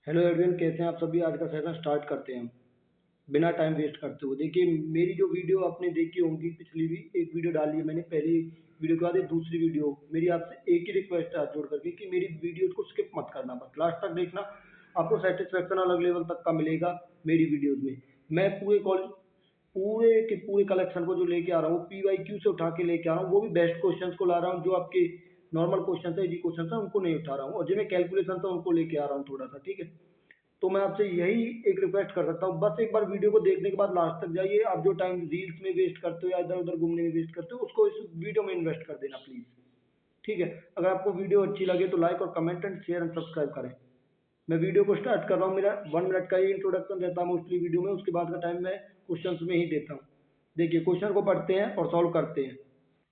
Hello everyone, कैसे हैं आप सभी। आज का सेशन स्टार्ट करते हैं बिना टाइम वेस्ट करते हुए। देखिए, मेरी जो वीडियो आपने देखी होंगी, पिछली भी एक वीडियो डाली है मैंने, पहली वीडियो के बाद ये दूसरी वीडियो। मेरी आपसे एक ही रिक्वेस्ट है हाथ जोड़ करके कि मेरी वीडियो को स्किप मत करना, बस लास्ट तक देखना। आपको सेटिस्फेक्शन अलग लेवल तक का मिलेगा मेरी वीडियोज़ में। मैं पूरे के पूरे कलेक्शन को जो लेके आ रहा हूँ, PYQ से उठा के लेके आ रहा हूँ, वो भी बेस्ट क्वेश्चंस को ला रहा हूँ। जो आपके नॉर्मल क्वेश्चन है, इजी क्वेश्चन है, उनको नहीं उठा रहा हूँ, और जिन्हें कैलकुलेशन था उनको लेके आ रहा हूँ थोड़ा सा, ठीक है। तो मैं आपसे यही एक रिक्वेस्ट कर सकता हूँ, बस एक बार वीडियो को देखने के बाद लास्ट तक जाइए। आप जो टाइम रील्स में वेस्ट करते हो या इधर उधर घूमने में वेस्ट करते हो, उसको इस वीडियो में इन्वेस्ट कर देना प्लीज़, ठीक है। अगर आपको वीडियो अच्छी लगे तो लाइक और comment and share and subscribe करें। मैं वीडियो को स्टार्ट कर रहा हूँ। मेरा 1 मिनट का ही इंट्रोडक्शन रहता है मोस्टली वीडियो में, उसके बाद का टाइम मैं क्वेश्चन में ही देता हूँ। देखिए, क्वेश्चन को पढ़ते हैं और सॉल्व करते हैं।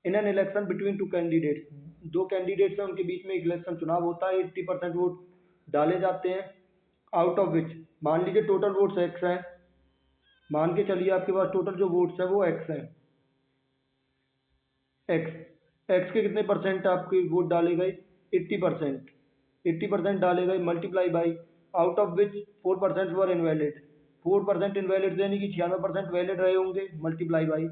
In an election between two candidates, दो कैंडिडेट्स हैं, उनके बीच में एक इलेक्शन चुनाव होता है। 80% वोट डाले जाते हैं, आउट ऑफ विच, मान लीजिए टोटल वोट्स एक्स हैं। मान के चलिए आपके पास टोटल जो वोट्स है वो एक्स हैं। एक्स एक्स के कितने परसेंट आपके वोट डाले गए? 80%। 80% डाले गए, multiply by out of which 4% were invalid. 4% invalid यानी कि 96% वैलिड रहे होंगे, multiply by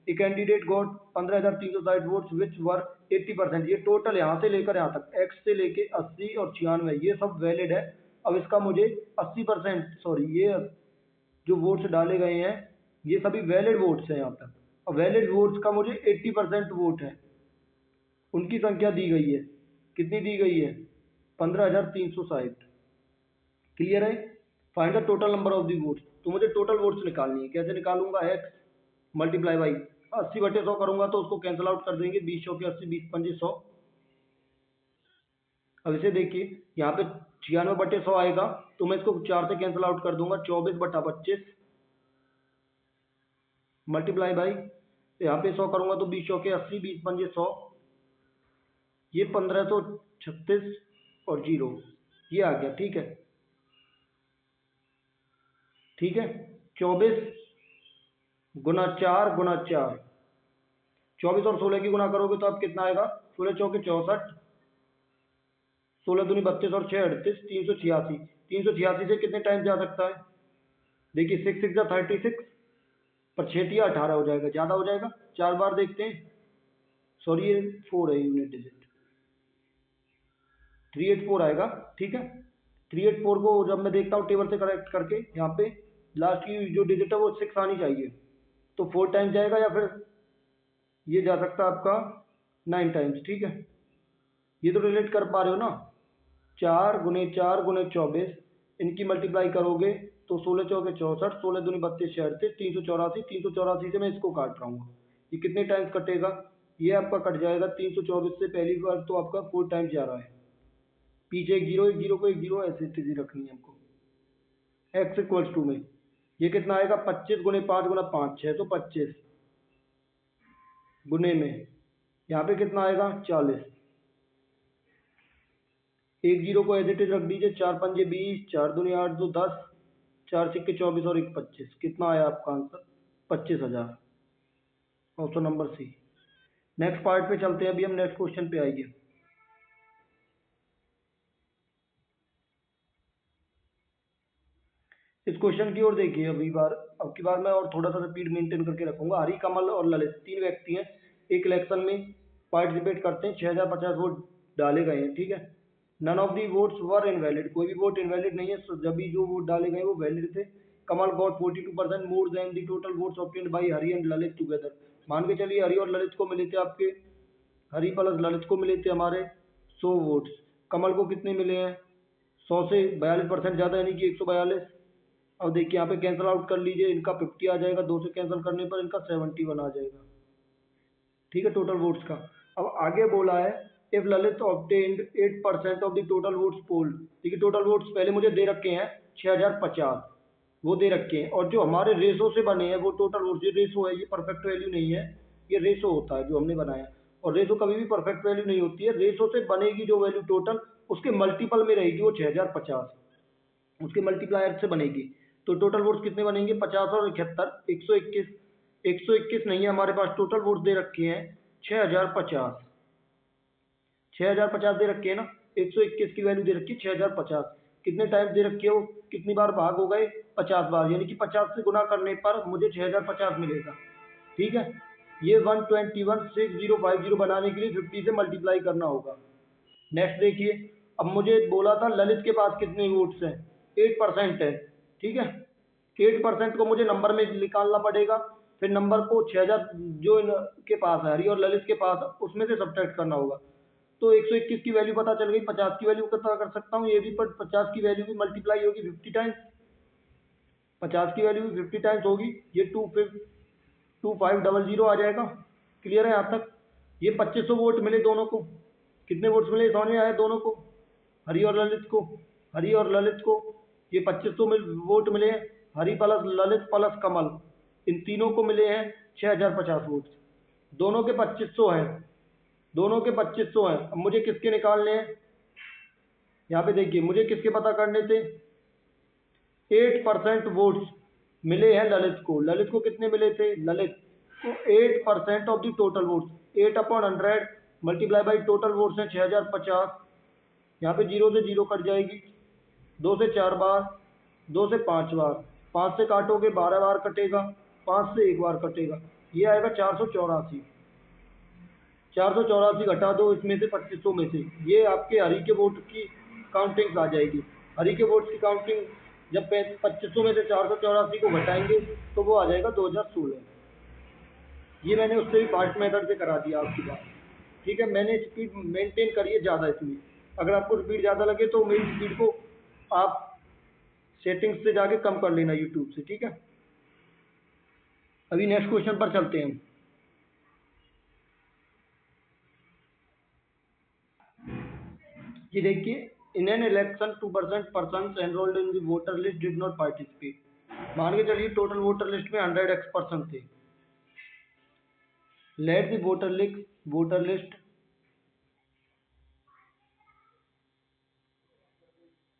a candidate got 15,360 votes which were 80%। ये टोटल यहाँ से लेकर यहाँ तक, एक्स से लेके 80 और 96, ये सब वैलिड है। अब इसका मुझे 80%, सॉरी, ये जो वोट्स डाले गए हैं ये सभी वैलिड वोट्स हैं यहाँ तक। और वैलिड वोट्स का मुझे 80% वोट है, उनकी संख्या दी गई है। कितनी दी गई है? 15,360। क्लियर है? Find the total number of the votes. तो मुझे टोटल वोट्स निकालनी है। कैसे निकालूंगा? एक्स मल्टीप्लाई बाई 80/100 करूंगा तो उसको कैंसिल आउट कर देंगे। 20 100 के 80, 20 पंजे 100। अब इसे देखिए, यहाँ पे 96/100 आएगा, तो मैं इसको 4 से कैंसिल आउट कर दूंगा। 24/25 मल्टीप्लाई बाई, यहाँ पे 100 करूंगा तो 20 100 के 80, 20 पंजे 100, ये 1536 और 0, ये आ गया, ठीक है। ठीक है, 24 गुना 4 गुना 4, 24 और 16 की गुना करोगे तो आप कितना आएगा? 16 चौके 64, 16 दूनी 32 और 6 38, 386। 386 से कितने टाइम जा सकता है? देखिए, 6 6 36, पर 6 या 18 हो जाएगा, ज़्यादा हो जाएगा। 4 बार देखते हैं, सॉरी ये 4 है यूनिट डिजिट, 384 आएगा, ठीक है। 384 को जब मैं देखता हूँ टेबल से करेक्ट करके, यहाँ पे लास्ट की जो डिजिट है वो 6 आनी चाहिए, तो 4 टाइम्स जाएगा, या फिर ये जा सकता है आपका 9 टाइम्स, ठीक है। ये तो रिलेट कर पा रहे हो ना? 4 गुने 4 गुने 24, इनकी मल्टीप्लाई करोगे तो 16 चौके 64, 16 दूनी 32 36, 384। 384 से मैं इसको काट रहा हूँ, ये कितने टाइम्स कटेगा? ये आपका कट जाएगा 324 से, पहली बार तो आपका 4 टाइम्स जा रहा है। पीछे एक जीरो, एक जीरो को एक जीरो, ऐसे स्थिति रखनी है हमको। एक्स इक्वल्स टू में ये कितना आएगा? 25 गुने 5 गुना 5, 625 गुने में यहाँ पे कितना आएगा? 40। एक जीरो को एज इट इज रख दीजिए। 4 पंजे 20, 4 दूनी 8, 2 10, 4 सिक्के 24 और 1 25। कितना आया आपका answer? 25,000। Option number C. Next part पे चलते हैं, अभी हम नेक्स्ट क्वेश्चन पे आएंगे। इस क्वेश्चन की ओर देखिए। अब की बार मैं और थोड़ा सा स्पीड मेंटेन करके रखूंगा। हरी, कमल और ललित, 3 व्यक्ति हैं, एक इलेक्शन में पार्टिसिपेट करते हैं। 6,050 वोट डाले गए हैं, ठीक है। None of the votes were invalid, कोई भी वोट इनवैलिड नहीं है, जब भी जो वोट डाले गए वो वैलिड थे। Kamal got 42% more than the total votes obtained by Hari and Lalit together. मान के चलिए हरी और ललित को मिले थे आपके, हरी प्लस ललित को मिले थे हमारे 100 वोट्स। कमल को कितने मिले हैं? 100 से 42% ज़्यादा, यानी कि 142। अब देखिए, यहाँ पे कैंसिल आउट कर लीजिए, इनका 50 आ जाएगा, 2 से कैंसिल करने पर इनका 71 आ जाएगा, ठीक है, टोटल वोट्स का। अब आगे बोला है, if Lalit obtained 8% of the total votes polled. देखिए, टोटल वोट्स पहले मुझे दे रखे हैं 6,050, वो दे रखे हैं, और जो हमारे रेशो से बने हैं वो टोटल वोट्स, ये रेशो है, ये परफेक्ट वैल्यू नहीं है, ये रेशो होता है जो हमने बनाया। और रेशो कभी भी परफेक्ट वैल्यू नहीं होती है। रेशो से बनेगी जो वैल्यू टोटल, उसके मल्टीपल में रहेगी वो 6,050, उसके मल्टीप्लायर से बनेगी। तो टोटल वोट्स कितने बनेंगे? 50 और 71, 121। 121 नहीं है हमारे पास, टोटल वोट्स दे रखे हैं 6,050। 6,050 दे रखे हैं ना, 121 की वैल्यू दे रखी है 6,050। कितने टाइम दे रखी है वो, कितनी बार भाग हो गए, 50 बार, यानी कि 50 से गुना करने पर मुझे 6050 मिलेगा। ठीक है, ये 1216050 बनाने के लिए 50 से मल्टीप्लाई करना होगा। नेक्स्ट देखिए, अब मुझे बोला था ललित के पास कितने वोट्स हैं, 8% है। ठीक है, 8% को मुझे नंबर में निकालना पड़ेगा, फिर नंबर को 6000 जो इनके पास है, हरी और ललित के पास, उसमें से सब्ट्रैक्ट करना होगा। तो 121 की वैल्यू पता चल गई, 50 की वैल्यू पता कर सकता हूँ, ये भी, पर 50 की वैल्यू भी मल्टीप्लाई होगी 50 टाइम्स, 50 की वैल्यू भी 50 टाइम्स होगी, ये 2500 आ जाएगा। क्लियर है यहाँ तक? ये 2500 वोट मिले दोनों को, कितने वोट्स मिले समझ में आया दोनों को, हरी और ललित को, हरी और ललित को ये 2500 वोट मिले हैं, हरी प्लस ललित प्लस कमल, इन तीनों को मिले हैं 6050 वोट। दोनों के 2500 हैं, दोनों के 2500 हैं। अब मुझे किसके निकालने हैं, यहाँ पे देखिए मुझे किसके पता करने थे, 8% वोट्स मिले हैं ललित को। ललित को कितने मिले थे, ललित को 8% of the total votes, 8/100 multiply by total votes हैं 6050। यहाँ पे 0 से 0 कट जाएगी, 2 से 4 बार, 2 से 5 बार, 5 से काटोगे 12 बार कटेगा, 5 से 1 बार कटेगा, ये आएगा 484। 484 घटा दो इसमें से 2500 में से, ये आपके हरी के वोट की काउंटिंग आ जाएगी। हरी के वोट की काउंटिंग जब 2500 में से 484 को घटाएंगे तो वो आ जाएगा 2016। ये मैंने उससे भी फास्ट मेथड से करा दिया आपकी बात। ठीक है, मैंने स्पीड मेंटेन करी है ज़्यादा इसमें, अगर आपको स्पीड ज़्यादा लगे तो मेरी स्पीड को आप सेटिंग्स से जाके कम कर लेना यूट्यूब से। ठीक है, अभी नेक्स्ट क्वेश्चन पर चलते हैं। ये देखिए, in an election 2% person enrolled in the voter list did not participate. मान के चलिए टोटल वोटर लिस्ट में 100x पर्सन थे। Let the voter list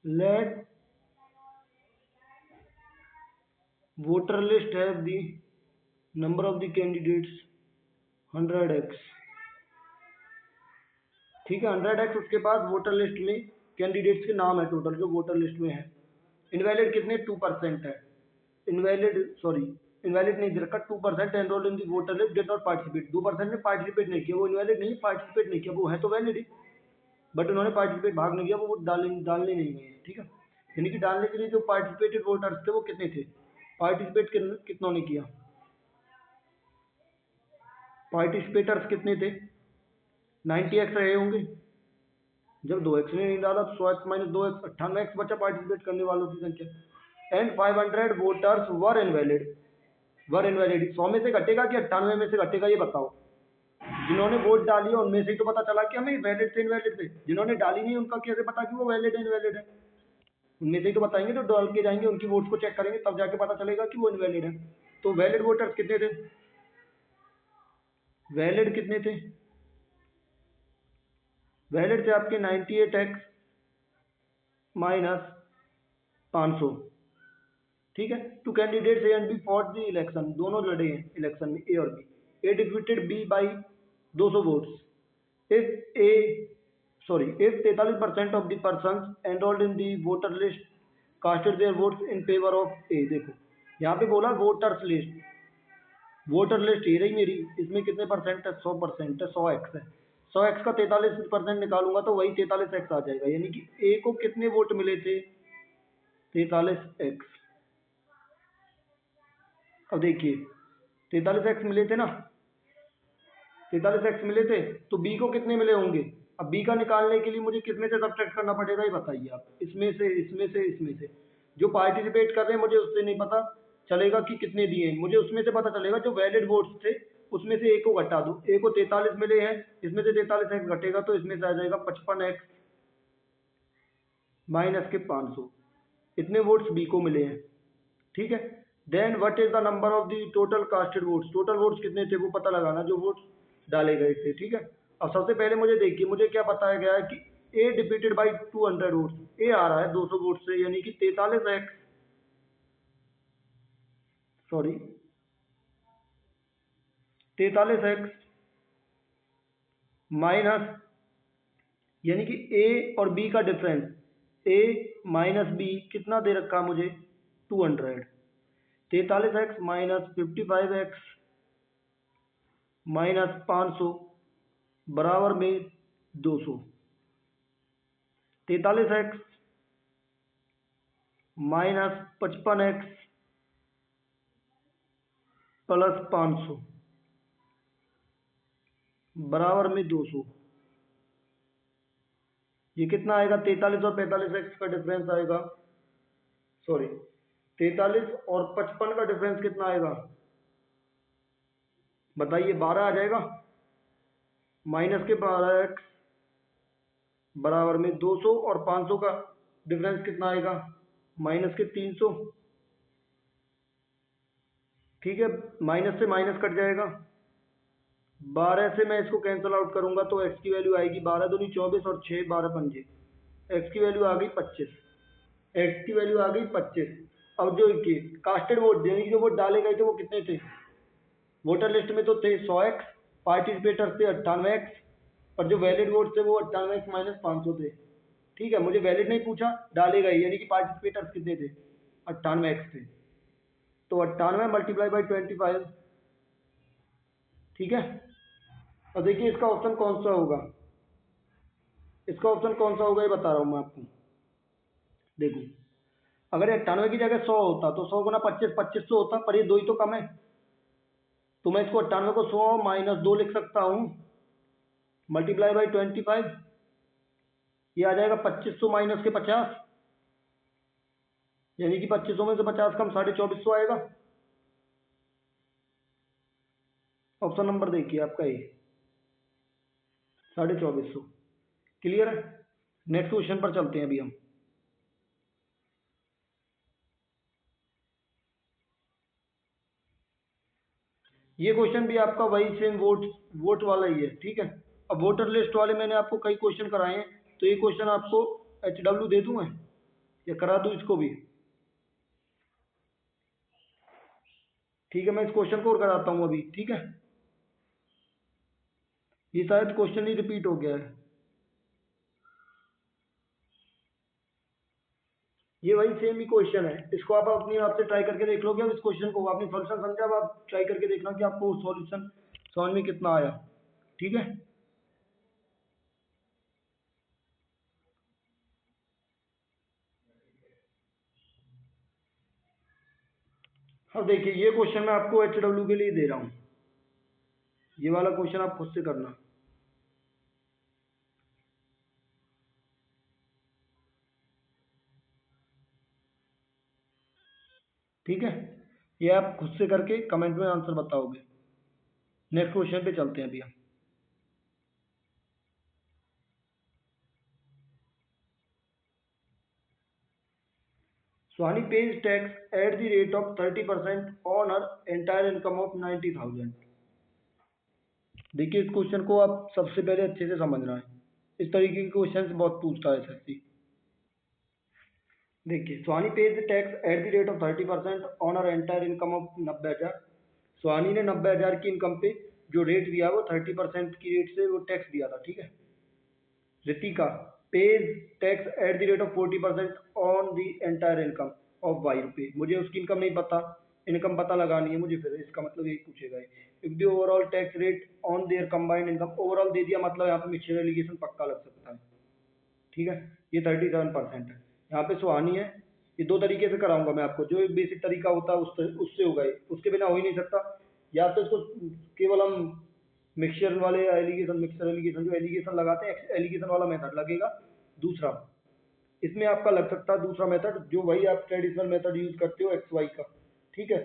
let voter list have the number of the candidates 100x। ठीक है, 100x उसके पास voter list में कैंडिडेट्स के नाम है टोटल जो वोटर लिस्ट में है। इनवैलिड कितने, 2% है। इनवैलिड नहीं दे रखा, 2% enrolled in the voter list did not participate. 2% ने पार्टिसिपेट नहीं किया, वो इनवैलिड नहीं, पार्टिसिपेट नहीं किया, वो है तो वैलिड ही, बट उन्होंने पार्टिसिपेट भाग नहीं किया, वो डालने नहीं गए। ठीक है, यानी कि डालने के लिए जो पार्टिसिपेटेड वोटर्स थे वो कितने थे, पार्टिसिपेट कितनों ने किया, पार्टिसिपेटर्स कितने थे, 90x रहे होंगे। जब 2x ने नहीं डाला तो 100x माइनस 2x, 98x बचा पार्टिसिपेट करने वालों की संख्या। एंड 500 वोटर्स वर इनवैलिड 100 में से घटेगा कि 98 में से घटेगा, ये बताओ। जिन्होंने वोट डाली है उनमें से ही तो पता चला कि हमें वैलिड थे इनवैलिड थे, जिन्होंने डाली नहीं उनका कैसे पता कि वो वैलिड है इनवैलिड है, उनमें से ही तो बताएंगे, तो डाल के जाएंगे उनकी वोट्स को चेक करेंगे तब जाके पता चलेगा कि वो इनवैलिड है। तो वैलिड वोटर्स कितने थे, वैलिड कितने थे, वैलिड थे आपके 98x माइनस 500। ठीक है, two candidates A and B for the election, दोनों लड़े हैं इलेक्शन में, ए और B. A defeated B by 200 votes. If 43% of the person enrolled in the voter list casted their votes in favour of A. देखो यहाँ पे बोला voters list, voter list ये रही मेरी, इसमें कितने परसेंट है, 100% है, 100x है। 100x का 43% निकालूंगा तो वही 43x आ जाएगा, यानी कि ए को कितने वोट मिले थे, 43x। अब देखिए 43x मिले थे ना, 43x मिले थे, तो बी को कितने मिले होंगे। अब बी का निकालने के लिए मुझे कितने से सब्ट्रैक्ट करना पड़ेगा ये बताइए आप, इसमें से इसमें से इसमें से। जो पार्टिसिपेट कर रहे हैं मुझे उससे नहीं पता चलेगा कि कितने दिए हैं, मुझे उसमें से पता चलेगा जो वैलिड वोट्स थे उसमें से ए को घटा दो। ए को 43 मिले हैं, इसमें से 43x घटेगा तो इसमें से आ जाएगा 55x माइनस के 500, इतने वोट्स बी को मिले हैं। ठीक है, then what is the number of the total casted votes, total votes कितने थे वो पता लगाना जो वोट्स डाले गए थे। ठीक है, अब सबसे पहले मुझे देखिए मुझे क्या बताया गया है कि ए डिफीटेड बाई 200 वोट्स, ए आ रहा है 200 वोट से, यानी कि 43x, सॉरी 43x माइनस, यानी कि ए और बी का डिफरेंस, ए माइनस बी कितना दे रखा मुझे 200। 43x माइनस 55x माइनस 500 बराबर में 200। 43x माइनस 55x प्लस 500 बराबर में 200। ये कितना आएगा? 43 और 45x का डिफरेंस आएगा, सॉरी 43 और 55 का डिफरेंस कितना आएगा बताइए? 12 आ जाएगा। माइनस के 12x बराबर में 200 और 500 का डिफरेंस कितना आएगा? माइनस के 300। ठीक है, माइनस से माइनस कट जाएगा। 12 से मैं इसको कैंसिल आउट करूंगा तो x की वैल्यू आएगी 12 दूनी 24 और 6 12 पंजे, x की वैल्यू आ गई 25। x की वैल्यू आ गई 25। अब जो कास्टेड वोट यानी कि जो वोट डाले गए थे वो कितने थे? वोटर लिस्ट में तो थे 100x, पार्टिसिपेटर थे 98x, पर जो वैलिड वोट थे वो 98x माइनस 500 थे। ठीक है, मुझे वैलिड नहीं पूछा, डाले गए यानी कि पार्टिसिपेटर्स कितने थे? 98x थे। तो 98 मल्टीप्लाई बाई 25। ठीक है, अब देखिए इसका ऑप्शन कौन सा होगा। इसका ऑप्शन कौन सा होगा ये बता रहा हूँ मैं आपको। देखो, अगर 98 की जगह 100 होता तो 100 गुना 25 2500 होता, पर ये 2 ही तो कम है, तो मैं इसको 98 को 100 माइनस 2 लिख सकता हूँ मल्टीप्लाई बाई 25। ये आ जाएगा 2500 माइनस के 50, यानी कि 2500 में से 50 कम 2450 आएगा। ऑप्शन नंबर देखिए आपका ये 2450। क्लियर है? नेक्स्ट क्वेश्चन पर चलते हैं अभी हम। ये क्वेश्चन भी आपका वही सेम वोट वाला ही है। ठीक है, अब वोटर लिस्ट वाले मैंने आपको कई क्वेश्चन कराए हैं, तो ये क्वेश्चन आपको HW दे दूं मैं या करा दूं इसको भी? ठीक है, मैं इस क्वेश्चन को और कराता हूं अभी। ठीक है, ये शायद क्वेश्चन ही रिपीट हो गया है। ये वही सेम ही क्वेश्चन है, इसको आप अपनी आप से ट्राई करके देख लोगे। अब इस क्वेश्चन को आपने सोल्यूशन समझा, अब आप ट्राई करके देखना कि आपको सॉल्यूशन समझ में कितना आया। ठीक है, अब देखिए ये क्वेश्चन मैं आपको HW के लिए दे रहा हूँ। ये वाला क्वेश्चन आप खुद से करना। ठीक है, ये आप खुद से करके कमेंट में आंसर बताओगे। नेक्स्ट क्वेश्चन पे चलते हैं अभी हम। Swani pays tax at the rate of 30% on her entire income of 90,000। देखिए इस क्वेश्चन को आप सबसे पहले अच्छे से समझना है, इस तरीके के क्वेश्चन बहुत पूछता है SSC। देखिए, Swani page tax at the rate of 30% on her entire income of 90,000। Swani ने 90,000 की इनकम पे जो रेट दिया वो 30% की रेट से वो टैक्स दिया था। ठीक है, Ritika pays tax at the rate of 40% on the entire income of Y रुपये। मुझे उसकी इनकम नहीं पता, इनकम पता लगानी है मुझे, फिर इसका मतलब यही पूछेगा। If the overall tax rate on their combined income, overall they दिया मतलब यहाँ पे मिक्सचर एलिगेशन पक्का लग सकता है। ठीक है, ये 37% है। यहाँ पे सुहानी है। ये दो तरीके से कराऊंगा मैं आपको, जो एक बेसिक तरीका होता है उससे होगा, उसके बिना हो ही नहीं सकता। या तो इसको केवल हम मिक्सचर वाले एलिगेशन, मिक्सचर एलिगेशन जो एलिगेशन लगाते हैं एलिगेशन वाला मेथड लगेगा। दूसरा इसमें आपका लग सकता है दूसरा मेथड, जो वही आप ट्रेडिशनल मेथड यूज करते हो XY का। ठीक है,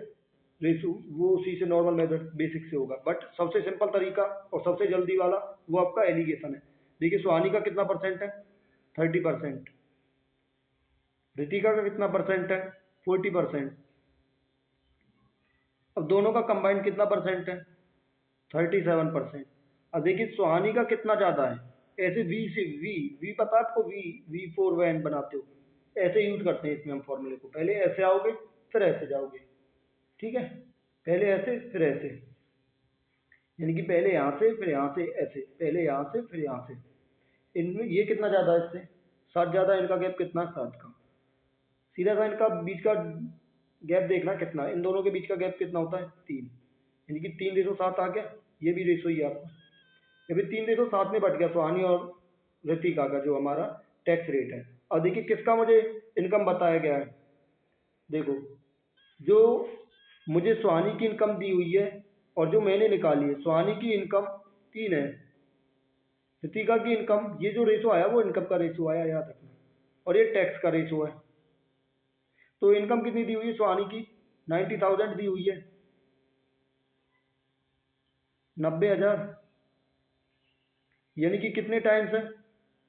रेशो वो उसी से नॉर्मल मेथड बेसिक से होगा, बट सबसे सिंपल तरीका और सबसे जल्दी वाला वो आपका एलिगेशन है। देखिए सुहानी का कितना परसेंट है? 30%। रितिका का कितना परसेंट है? 40%। अब दोनों का कंबाइंड कितना परसेंट है? 37%। अब देखिए सुहानी का कितना ज्यादा है, ऐसे वी से वी वी पता है आपको, V4 बनाते हो, ऐसे यूज करते हैं इसमें हम फॉर्मूले को। पहले ऐसे आओगे फिर ऐसे जाओगे। ठीक है, पहले ऐसे फिर ऐसे, यानी कि पहले यहाँ से फिर यहाँ से ऐसे, पहले यहाँ से फिर यहाँ से। इनमें ये कितना ज्यादा है इससे? 7 ज़्यादा, इनका गैप कितना, 7 का। सीधा सा इनका बीच का गैप देखना कितना, इन दोनों के बीच का गैप कितना होता है, 3, यानी कि 3:7 आ गया। ये भी रेशो ही है आपका, ये भी 3:7 में बट गया सुहानी और ऋतिका का जो हमारा टैक्स रेट है। और देखिए किसका मुझे इनकम बताया गया है, देखो जो मुझे सुहानी की इनकम दी हुई है और जो मैंने निकाली है, सुहानी की इनकम 3 है, ऋतिका की इनकम, ये जो रेशो आया वो इनकम का रेशो आया, याद रखना, और ये टैक्स का रेशो है। तो इनकम कितनी दी हुई है सुहानी की, 90,000 दी हुई है, 90,000, यानी कि कितने टाइम्स है,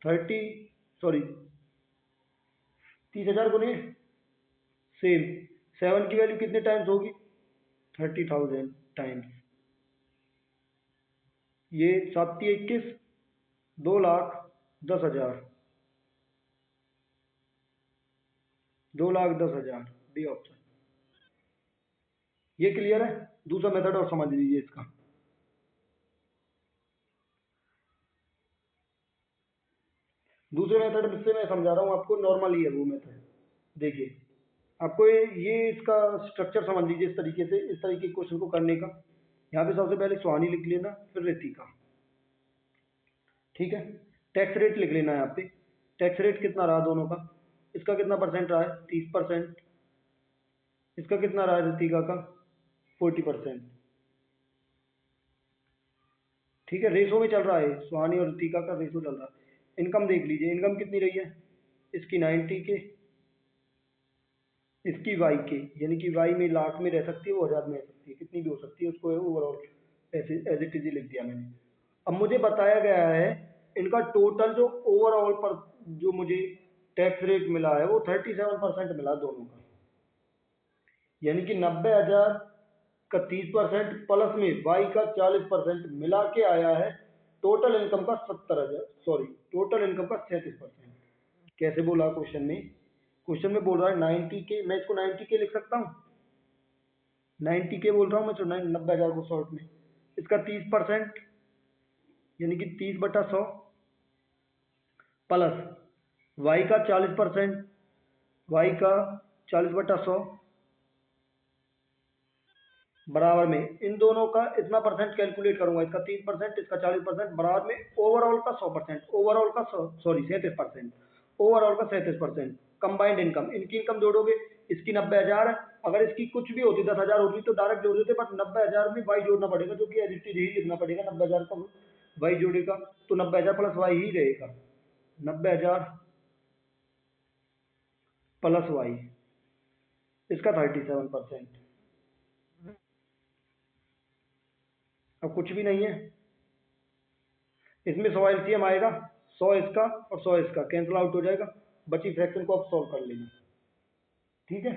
30,000 गुने सेम, 7 की वैल्यू कितने टाइम्स होगी, 30,000 टाइम्स, ये 7×21, 2,10,000, 2,10,000 डी ऑप्शन। ये क्लियर है, दूसरा मेथड और समझ लीजिए इसका। दूसरे मेथड से मैं समझा रहा हूँ आपको, नॉर्मल ही है वो मेथड। देखिए आपको ये इसका स्ट्रक्चर समझ लीजिए इस तरीके से, इस तरीके के क्वेश्चन को करने का। यहाँ पे सबसे पहले सुहानी लिख लेना, फिर ऋतिका, ठीक है। टैक्स रेट लिख लेना है यहाँ पे, टैक्स रेट कितना रहा दोनों का, इसका कितना परसेंट रहा है, 30%, इसका कितना रहा है ऋतिका का, 40%, ठीक है। रेशो में चल रहा है, सुहानी और ऋतिका का रेशो चल रहा है। इनकम देख लीजिए, इनकम कितनी रही है, इसकी 90K, इसकी वाई के, यानी कि वाई में लाख में रह सकती है, वो 1000 में रह सकती है, कितनी भी हो सकती है, उसको ओवरऑल ऐसे एज इट इज लिख दिया मैंने। अब मुझे बताया गया है इनका टोटल जो ओवरऑल पर जो मुझे टैक्स रेट मिला है वो 37% मिला दोनों का, यानी कि 90,000 का 30% प्लस में वाई का 40% मिला के आया है टोटल इनकम का 70,000, सॉरी टोटल इनकम का 37%। कैसे बोला क्वेश्चन में, क्वेश्चन में बोल रहा है 90K, मैं इसको 90K लिख सकता हूँ, 90K बोल रहा हूँ मैं, तो 90,000 को शॉर्ट में, इसका 30% यानी कि 30/100 प्लस वाई का 40%, वाई का 40/100 बराबर में इन दोनों का इतना परसेंट कैलकुलेट करूंगा, इसका 30%, इसका 40%, बराबर में ओवरऑल का 100%, ओवरऑल का सॉरी 37%, ओवरऑल का 37%। कंबाइंड इनकम, इनकी इनकम जोड़ोगे, इसकी 90,000 है, अगर इसकी कुछ भी होती 10,000 होती तो डायरेक्ट जोड़ देते, बट 90,000 में वाई जोड़ना पड़ेगा, जो कि एडिटिव ही लिखना पड़ेगा, 90,000 का वाई जोड़ेगा तो 90,000 प्लस वाई ही रहेगा, 90,000 प्लस वाई, इसका 37%। अब कुछ भी नहीं है, इसमें 100 एलसीएम आएगा, 100 इसका और 100 इसका कैंसिल आउट हो जाएगा, बची फ्रैक्शन को आप सॉल्व कर लेना, ठीक है।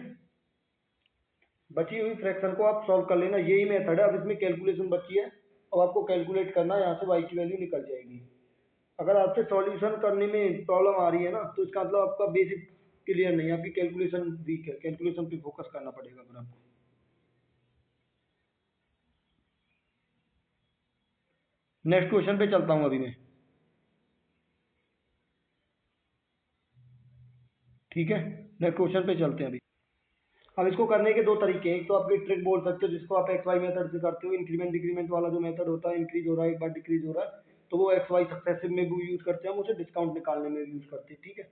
बची हुई फ्रैक्शन को आप सॉल्व कर लेना, यही मेथड है। अब इसमें कैलकुलेशन बची है, अब आपको कैलकुलेट करना है, यहाँ से वाई की वैल्यू निकल जाएगी। अगर आपसे सॉल्यूशन करने में प्रॉब्लम आ रही है ना, तो इसका मतलब आपका बेसिक क्लियर नहीं है, आपकी कैलकुलेशन वीक है, कैलकुलेशन पे फोकस करना पड़ेगा फिर आपको। नेक्स्ट क्वेश्चन पे चलता हूँ अभी मैं, ठीक है। नेक्स्ट क्वेश्चन पे चलते हैं अभी। अब इसको करने के दो तरीके हैं, एक तो आपकी ट्रिक बोल सकते हो जिसको आप एक्स वाई मेथड से करते हो, इंक्रीमेंट डिक्रीमेंट वाला जो मेथड होता है, इंक्रीज हो रहा है एक बार डिक्रीज हो रहा है, तो वो एक्स वाई सक्सेसिव में भी यूज करते हैं, हम उसे डिस्काउंट निकालने में भी यूज करते हैं, ठीक है।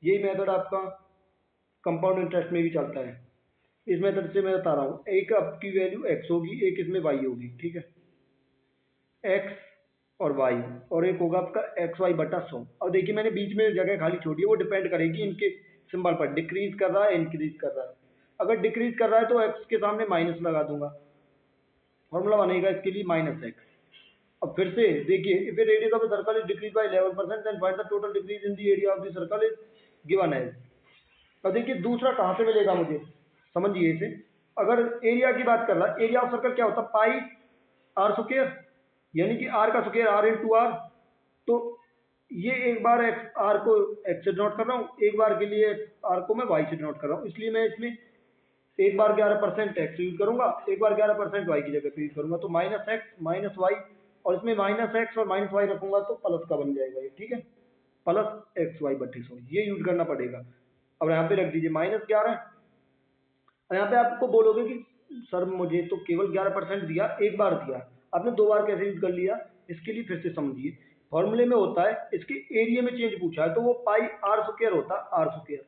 यही मेथड आपका कंपाउंड इंटरेस्ट में भी चलता है। इस मेथड से मैं बता रहा हूँ, एक आपकी वैल्यू एक्स होगी, एक इसमें वाई होगी, ठीक है, एक्स और वाई, और एक होगा आपका XY/100। अब देखिए मैंने बीच में जगह खाली छोड़ी है, वो डिपेंड करेगी इनके सिंबल पर, डिक्रीज कर रहा है इंक्रीज कर रहा है। अगर डिक्रीज कर रहा है तो एक्स के सामने माइनस लगा दूंगा, फॉर्मूला बनेगा इसके लिए -x। अब फिर से देखिए, if the radius of the circle is decrease by 11% then find the total decrease in the area of the circle is given as. अब देखिए दूसरा कहाँ से मिलेगा मुझे, समझिए इसे। अगर एरिया की बात कर रहा है, एरिया ऑफ सर्कल क्या होता है, पाई आर स्क्वायर, यानी कि आर का स्क्वायर आर इंटू आर। तो ये एक बार एक्स आर को एक्स से डिनोट कर रहा हूँ, एक बार के लिए आर को मैं वाई से डिनोट कर रहा हूँ, इसलिए मैं इसमें एक बार 11% एक्स यूज करूंगा, एक बार 11% वाई की जगह पे यूज करूंगा, तो -x माइनस वाई, और इसमें -x और -y रखूंगा तो प्लस का बन जाएगा ये, ठीक है। प्लस एक्स वाई बटे 100, ये यूज करना पड़ेगा। अब यहाँ पे रख दीजिए -11। और यहाँ पे आपको बोलोगे कि सर मुझे तो केवल 11% दिया, एक बार दिया, आपने 2 बार कैसे यूज कर लिया? इसके लिए फिर से समझिए। फॉर्मूले में होता है इसके एरिया में चेंज पूछा है तो वो पाई आर स्क्वायर होता है, आर स्क्वायर।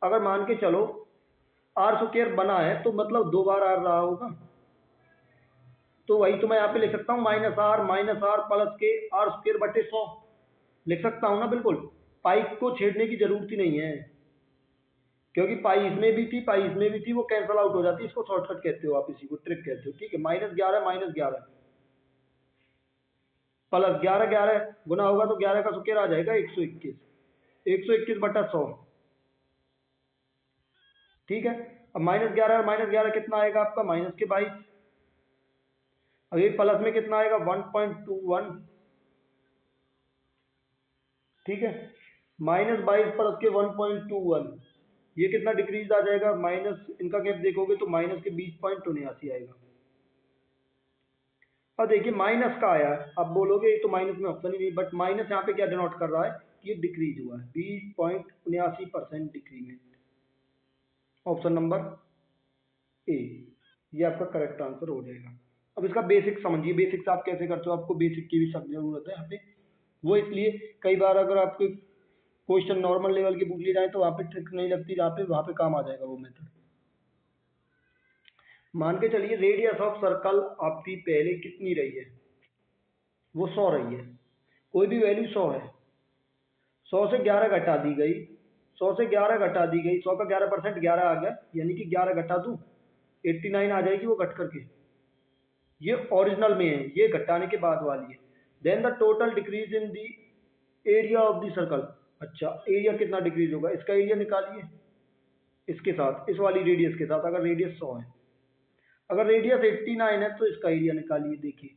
अगर मान के चलो आर स्क्वायर बना है तो मतलब 2 बार आर रहा होगा, तो वही तो मैं यहाँ पे लिख सकता हूँ -r प्लस के आर स्क्वायर बटे 100 लिख सकता हूँ ना। बिल्कुल पाई को छेड़ने की जरूरत ही नहीं है, क्योंकि पाई इसमें भी थी, पाई इसमें भी थी, वो कैंसल आउट हो जाती है। इसको शॉर्टकट कहते हो आप, इसी को ट्रिक कहते हो। ठीक है, -11 प्लस 11 गुना होगा तो 11 का स्क्वायर आ जाएगा 121, 121 बटा 100। ठीक है, अब -11 कितना आएगा आपका? -22। अब ये प्लस में कितना आएगा? 1.21। ठीक है, -22 प्लस के 1.21, ये कितना डिक्रीज आ जाएगा? माइनस इनका गैप देखोगे तो माइनस के 20.79 आएगा। अब देखिए माइनस का आया, अब बोलोगे ये तो माइनस में ऑप्शन ही नहीं, बट माइनस यहाँ पे क्या डिनोट कर रहा है कि ये डिक्रीज हुआ है, 20.79% डिक्रीमेंट। ऑप्शन नंबर ए, ये आपका करेक्ट आंसर हो जाएगा। अब इसका बेसिक समझिए, बेसिक्स आप कैसे करते हो, आपको बेसिक की भी सख्त जरूरत है यहाँ पे। वो इसलिए कई बार अगर आपके क्वेश्चन नॉर्मल लेवल के पूछ लिए जाए तो वहाँ पे ट्रिक नहीं लगती, जहाँ पे वहाँ पे काम आ जाएगा वो मेथड। मान के चलिए रेडियस ऑफ सर्कल आपकी पहले कितनी रही है? वो 100 रही है, कोई भी वैल्यू 100 है, 100 से 11 घटा दी गई, 100 से 11 घटा दी गई, 100 का 11% 11 आ गया, यानी कि 11 घटा दूं 89 आ जाएगी वो घट करके। ये ओरिजिनल में है, ये घटाने के बाद वाली है। Then the total decrease in the area of the circle. अच्छा, एरिया कितना डिक्रीज होगा? इसका एरिया निकालिए इसके साथ, इस वाली रेडियस के साथ। अगर रेडियस 100 है, अगर रेडियस 89 है तो इसका एरिया निकालिए। देखिए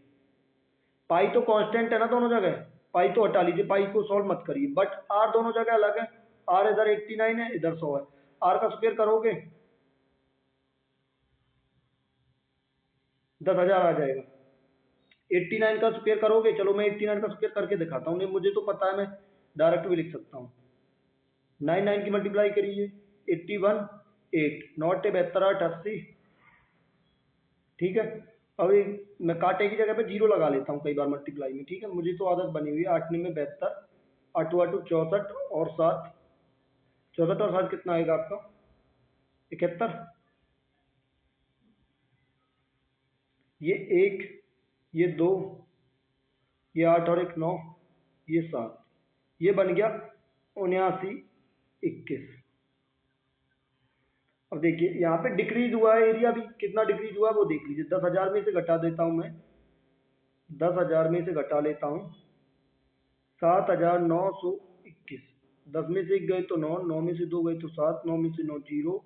पाई तो कांस्टेंट है ना दोनों जगह, पाई तो हटा लीजिए, पाई को सॉल्व मत करिए, बट आर दोनों जगह अलग है। आर इधर 89 है, इधर 100 है। आर का स्क्वायर करोगे 10,000 आ जाएगा। 89 का स्क्वायर करोगे, चलो मैं 89 का स्क्वायर करके दिखाता हूँ, नहीं मुझे तो पता है, मैं डायरेक्ट भी लिख सकता हूँ। 9 की मल्टीप्लाई करिए, 81 8 नॉट 72 8 80। ठीक है, अब मैं कांटे की जगह पे जीरो लगा लेता हूँ कई बार मल्टीप्लाई में। ठीक है, मुझे तो आदत बनी हुई है। 8 में 72, 8 8 64 और 7, 64 और 7 कितना आएगा आपका? 71। ये 1, ये 2, ये 8 और 1 9, ये 7, ये बन गया 79 21। अब देखिए यहाँ पे डिक्रीज हुआ है एरिया भी, कितना डिक्रीज हुआ है वो देख लीजिए। 10,000 में से घटा देता हूँ मैं, 10,000 में से घटा लेता हूँ 7,921। 10 में से 1 गए तो 9, 9 में से 2 गए तो 7, 9 में से 9 जीरो,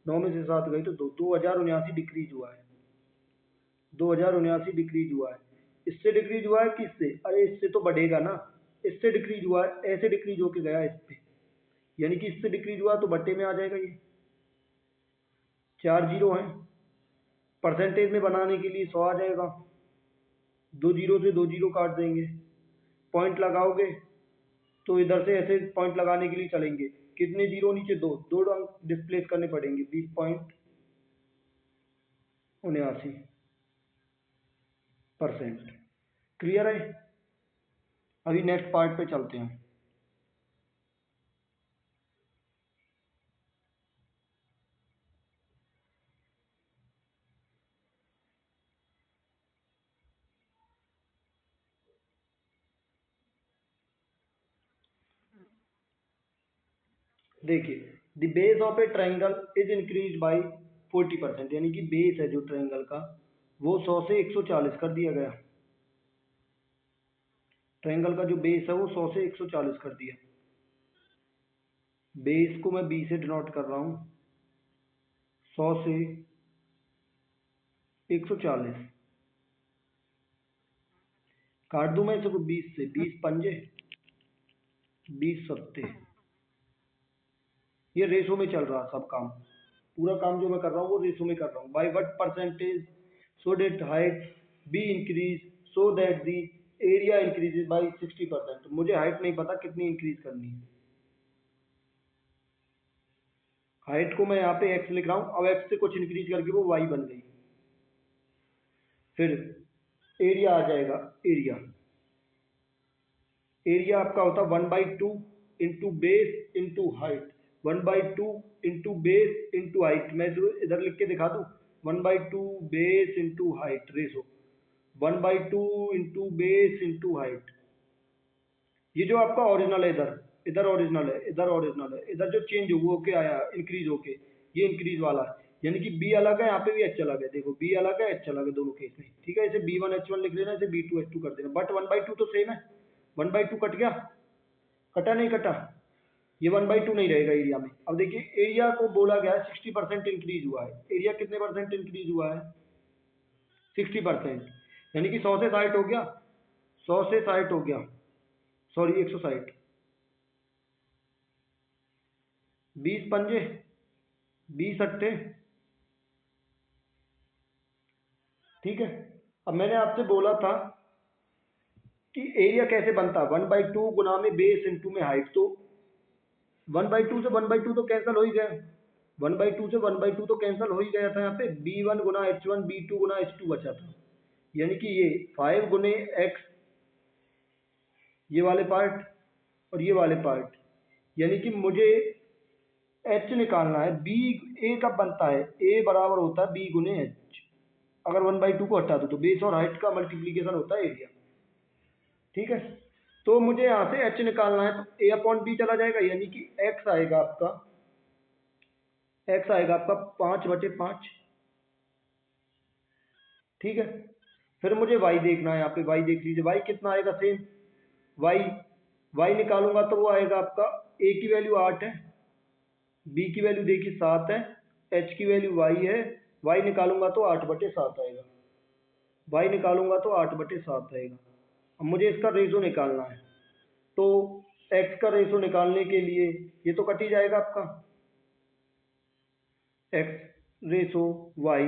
9 में से 7 गए तो 2, 2,079 डिक्रीज हुआ है। 2,079 डिक्रीज हुआ है। इससे डिक्रीज हुआ है कि इससे? अरे इससे तो बढ़ेगा ना, इससे डिक्रीज हुआ है, ऐसे डिक्रीज होके गया इस पे, यानी कि इससे डिक्रीज हुआ तो बट्टे में आ जाएगा। ये 4 जीरो हैं, परसेंटेज में बनाने के लिए 100 आ जाएगा। 2 जीरो से 2 जीरो काट देंगे, पॉइंट लगाओगे तो इधर से ऐसे पॉइंट लगाने के लिए चलेंगे। कितने जीरो नीचे? 2, 2 अंक डिस्प्लेस करने पड़ेंगे, 20.79%। क्लियर है? अभी नेक्स्ट पार्ट पे चलते हैं। देखिए the base of A triangle is increase by 40%, यानी कि बेस है जो ट्राइंगल का वो 100 से 140 कर दिया गया। ट्राइंगल का जो बेस है वो 100 से 140 कर दिया। बेस को मैं 20 से डिनोट कर रहा हूँ, 100 से 140 काट दूं मैं इसको 20 से, 20 पंजे 20 सत्ते। ये रेशो में चल रहा सब काम, पूरा काम जो मैं कर रहा हूँ वो रेशो में कर रहा हूँ। By what percentage so that height be increase so that the area increases by 60%। मुझे हाइट नहीं पता कितनी इंक्रीज करनी है। हाइट को मैं यहाँ पे x लिख रहा हूँ, अब x से कुछ इंक्रीज करके वो y बन गई। फिर एरिया आ जाएगा, एरिया एरिया आपका होता है 1/2 into base into height. 1/2 into base into height, मैं इधर लिख के दिखा दूँ, 1/2 base into height ratio, 1/2 into base into height. ये जो आपका ओरिजिनल है, इधर इधर ओरिजिनल है, इधर ओरिजिनल है, इधर जो चेंज होके आया इंक्रीज होके, ये इंक्रीज वाला है, यानी कि बी अलग है, यहाँ पे भी एच अलग है। देखो बी अलग है, एच अलग है दोनों केस में, ठीक है। इसे B1H1 लिख लेना, इसे B2H2 कर देना, बट 1/2 तो सेम है। 1/2 कट गया, कटा नहीं कटा, ये 1/2 नहीं रहेगा एरिया में। अब देखिए एरिया को बोला गया है 60% इंक्रीज हुआ है। एरिया कितने परसेंट इंक्रीज हुआ है? 60%, यानी कि 100 से 60 हो गया, 100 से 60 हो गया, सॉरी 160। 20 पंजे, 20 अट्टे, ठीक है। अब मैंने आपसे बोला था कि एरिया कैसे बनता है, 1/2 गुना में बेस इंटू में हाइट। तो 1/2 से 1/2 तो कैंसिल हो ही गया, 1/2 से 1/2 तो कैंसिल हो ही गया था। यहाँ पे B1 गुना H1, B2 गुना H2 बचा था, यानी कि ये 5 गुने x, ये वाले पार्ट और ये वाले पार्ट, यानी कि मुझे h निकालना है। b a कब बनता है? a बराबर होता है b गुने h। अगर 1/2 को हटा दो तो बेस और हाइट का मल्टीप्लीकेशन होता है एरिया, ठीक है। तो मुझे यहाँ से h निकालना है, तो a अपॉन b चला जाएगा, यानी कि x आएगा आपका 5/5, ठीक है। फिर मुझे y देखना है, यहाँ पे y देख लीजिए, y कितना आएगा सेम, y y निकालूंगा तो वो आएगा आपका, a की वैल्यू 8 है, b की वैल्यू देखिए 7 है, h की वैल्यू y है, y निकालूंगा तो 8/7 आएगा, y निकालूंगा तो 8/7 आएगा। अब मुझे इसका रेशो निकालना है, तो x का रेशो निकालने के लिए ये तो कट ही जाएगा आपका, x रेशो y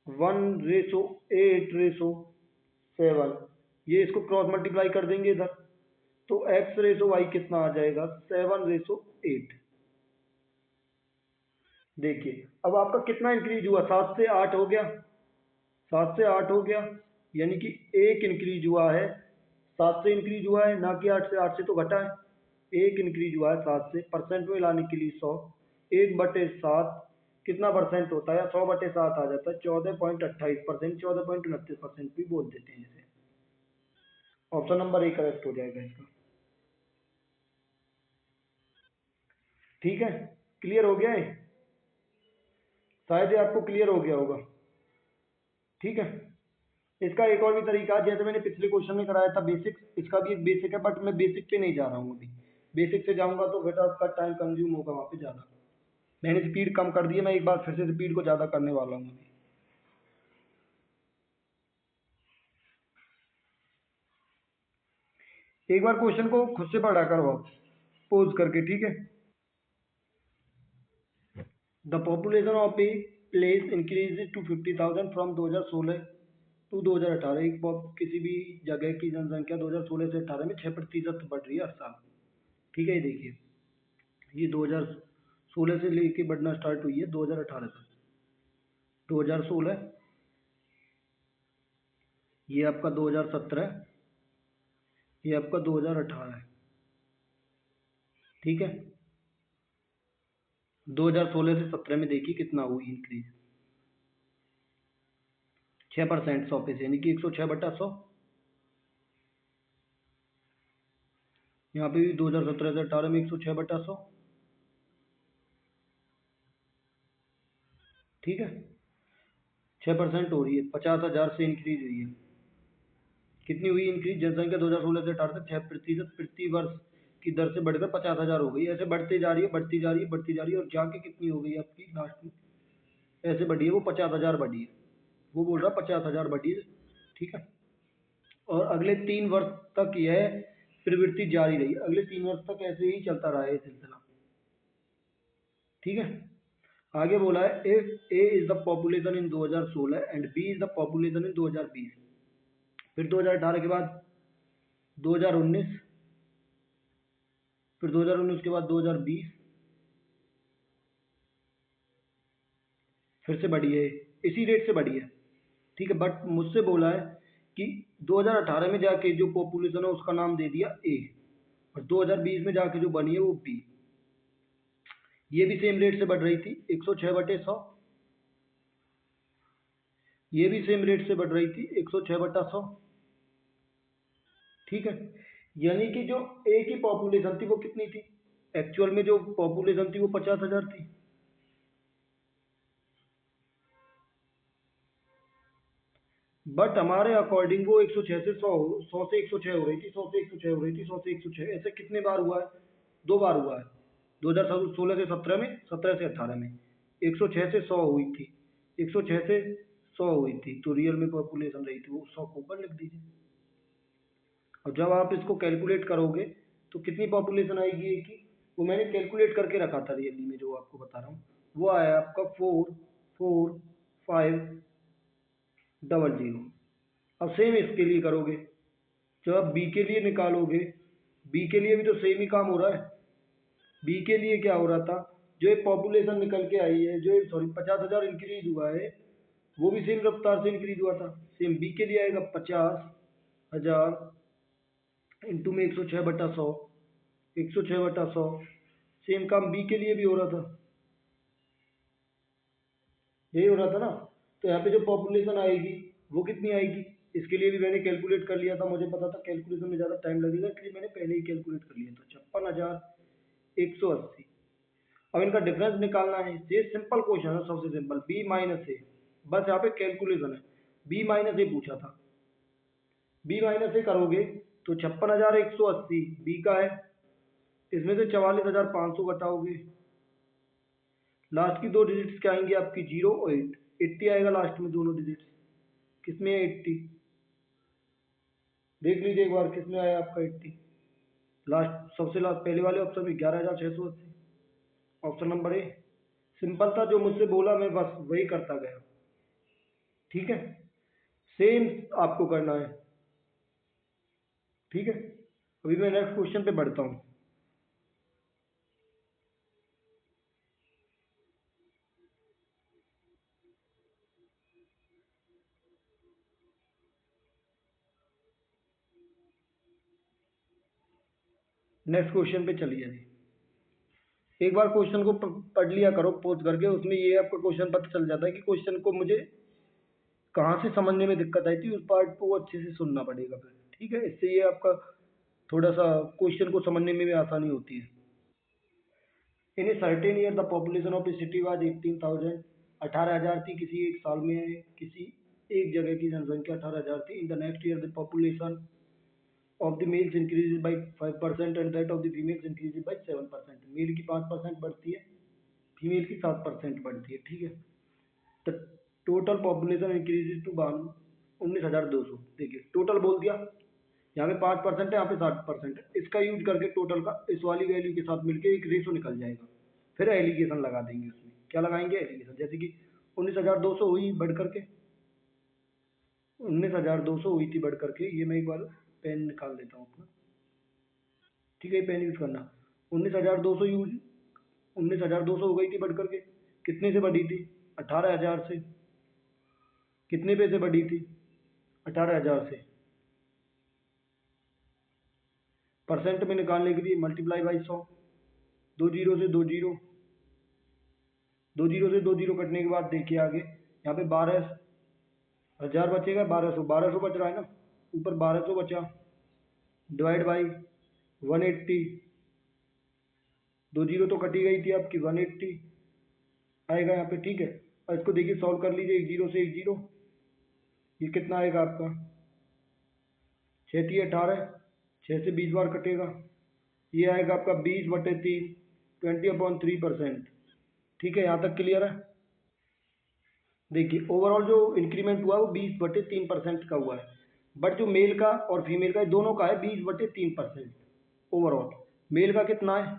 1/8/7, ये इसको क्रॉस मल्टीप्लाई कर देंगे इधर, तो x रेशो y कितना आ जाएगा, 7/8। देखिए अब आपका कितना इंक्रीज हुआ, 7 से 8 हो गया, 7 से 8 हो गया, यानी कि एक इंक्रीज हुआ है, 7 से इंक्रीज हुआ है, ना कि 8 से, 8 से तो घटा है। एक इंक्रीज हुआ है 7 से, परसेंट में लाने के लिए 100, 1/7 कितना परसेंट होता है, 100/7 आ जाता है 14.28%, 14.29% भी बोल देते हैं इसे। ऑप्शन नंबर ए करेक्ट हो जाएगा इसका, ठीक है। क्लियर हो गया है, शायद ये आपको क्लियर हो गया होगा, ठीक है। इसका एक और भी तरीका है, जैसे मैंने पिछले क्वेश्चन में कराया था बेसिक, इसका भी एक बेसिक है, बट मैं बेसिक पे नहीं जा रहा हूँ अभी। बेसिक से जाऊंगा तो बेटा आपका टाइम कंज्यूम होगा वहाँ पे ज़्यादा। मैंने स्पीड कम कर दी है, मैं एक बार फिर से स्पीड को ज़्यादा करने वाला हूँ अभी। एक बार क्वेश्चन को खुद से पढ़ा करो आप, पोज करके, ठीक है। The population of a place increase to 50,000 from 2016 to 2018। एक किसी भी जगह की जनसंख्या 2016 से 18 में 6% बढ़ रही है हर साल, ठीक है। ये देखिए, ये 2016 से लेके बढ़ना स्टार्ट हुई है 2018 तक। 2016, ये आपका 2017, ये आपका 2018 है, ठीक है। 2016 से 17 में देखिए कितना हुई इंक्रीज, 6% 100 पे से, यानी कि 106/100। यहाँ पे भी 2017 से 18 में 106/100, ठीक है। 6% हो रही है, 50,000 से इंक्रीज हुई है। कितनी हुई इंक्रीज, जनसंख्या 2016 से 18 तक 6% प्रति वर्ष की दर से बढ़कर 50,000 हो गई। ऐसे बढ़ते जा रही है, बढ़ती जा रही है, बढ़ती जा रही है, और जाके कितनी हो गई आपकी लास्ट में, ऐसे बढ़ी है वो 50,000 बढ़ी है, वो बोल रहा 50,000 बढ़ी है, ठीक है। और अगले 3 वर्ष तक यह प्रवृत्ति जारी रही, अगले 3 वर्ष तक ऐसे ही चलता रहा है सिलसिला, ठीक है। आगे बोला है, if A is the population in 2016 and B is the population in 2020, फिर 2018 के बाद 2019, फिर 2019 के बाद 2020, फिर से बढ़ी है, इसी रेट से बढ़ी है। ठीक है, बट मुझसे बोला है कि 2018 में जाके जो पॉपुलेशन है उसका नाम दे दिया ए, और 2020 में जाके जो बनी है वो बी। ये भी सेम रेट से बढ़ रही थी 106/100, ये भी सेम रेट से बढ़ रही थी 106/100। ठीक है, यानी कि जो ए की पॉपुलेशन थी वो कितनी थी, एक्चुअल में जो पॉपुलेशन थी वो 50,000 थी। बट हमारे अकॉर्डिंग वो 106 से 100, 100 से 106 हो रही थी, 100 से 106 हो रही थी, 100 से 106, ऐसे कितने बार हुआ है, 2 बार हुआ है। 2016 से 17 में, 17 से 18 में 106 से 100 हुई थी, 106 से 100 हुई थी, तो रियल में पॉपुलेशन रही थी वो 100 को ऊपर लिख दीजिए। और जब आप इसको कैलकुलेट करोगे तो कितनी पॉपुलेशन आएगी ए की, वो मैंने कैलकुलेट करके रखा था रियली में, जो आपको बता रहा हूँ वो आया आपका 44500। अब सेम इसके लिए करोगे, जब आप बी के लिए निकालोगे, बी के लिए भी तो सेम ही काम हो रहा है। बी के लिए क्या हो रहा था, जो एक पॉपुलेशन निकल के आई है, जो सॉरी 50,000 इंक्रीज हुआ है, वो भी सेम रफ्तार से इंक्रीज हुआ था। सेम बी के लिए आएगा 50,000 इंटू में 106/100, 106/100। सेम काम बी के लिए भी हो रहा था, यही हो रहा था ना। तो यहाँ पे जो पॉपुलेशन आएगी वो कितनी आएगी, इसके लिए भी मैंने कैलकुलेट कर लिया था, मुझे पता था कैलकुलेशन में ज़्यादा टाइम लगेगा, इसलिए मैंने पहले ही कैलकुलेट कर लिया था 56,180। अब इनका डिफरेंस निकालना है, ये सिंपल क्वेश्चन है, सबसे सिंपल, बी माइनस ए, बस यहाँ पे कैलकुलेशन है। बी माइनस ए पूछा था, बी माइनस ए करोगे तो 56,180 बी का है, इसमें से 44,500 घटाओगे, लास्ट की 2 डिजिट्स क्या आएंगी आपकी, 0 और 8, 80 आएगा लास्ट में दोनों डिजिट्स। किसमें है 80, देख लीजिए एक बार किसमें आया आपका 80, लास्ट सबसे लास्ट पहले वाले ऑप्शन में 11,680, ऑप्शन नंबर ए। सिंपल था, जो मुझसे बोला मैं बस वही करता गया। ठीक है, सेम आपको करना है। ठीक है, अभी मैं नेक्स्ट क्वेश्चन पे बढ़ता हूँ। नेक्स्ट क्वेश्चन पे चलिए जी। एक बार क्वेश्चन को पढ़ लिया करो पॉज करके, उसमें ये आपका क्वेश्चन पता चल जाता है कि क्वेश्चन को मुझे कहाँ से समझने में दिक्कत आई थी, उस पार्ट को अच्छे से सुनना पड़ेगा फिर। ठीक है, इससे ये आपका थोड़ा सा क्वेश्चन को समझने में भी आसानी होती है। In a certain year the population of a city was 18,000, 18,000 थी किसी एक साल में, किसी एक जगह की जनसंख्या 18,000 थी। In the next year the population of the males increases by 5% and that of the females increases by 7%। Male की 5% बढ़ती है, फीमेल की 7% बढ़ती है। ठीक है, the total population increases to 19,200। देखिए टोटल बोल दिया, यहाँ पे 5% है, यहाँ पे 60% है, इसका यूज करके टोटल का इस वाली वैल्यू के साथ मिलके एक रेशो निकल जाएगा। फिर एलिगेशन लगा देंगे, उसमें क्या लगाएंगे, एलिगेशन, जैसे कि 19,200 हुई बढ़ करके, 19,200 हुई थी बढ़ करके, ये मैं एक बार पेन निकाल देता हूँ अपना। ठीक है, पेन यूज करना। 19,200 यूज, 19,200 हो गई थी बढ़ करके, कितने से बढ़ी थी, 18,000 से। कितने पे से बढ़ी थी, 18,000 से। परसेंट में निकालने के लिए मल्टीप्लाई बाई 100, 2 जीरो से 2 जीरो, 2 जीरो से 2 जीरो कटने के बाद देखिए आगे, यहाँ पे 12,000 बचेगा, 1200, 1200 बच रहा है ना, ऊपर 1200 बचा, डिवाइड बाई 180, 2 जीरो तो कटी गई थी आपकी, 180 आएगा यहाँ पे। ठीक है, और इसको देखिए सॉल्व कर लीजिए, 1 जीरो से 1 जीरो, ये कितना आएगा आपका, 6×3 = 18, 6 से 20 बार कटेगा, ये आएगा आपका 20/3, 20/3%। ठीक है, यहाँ तक क्लियर है। देखिए ओवरऑल जो इंक्रीमेंट हुआ वो 20/3% का हुआ है, बट जो मेल का और फीमेल का दोनों का है 20/3% ओवरऑल। मेल का कितना है,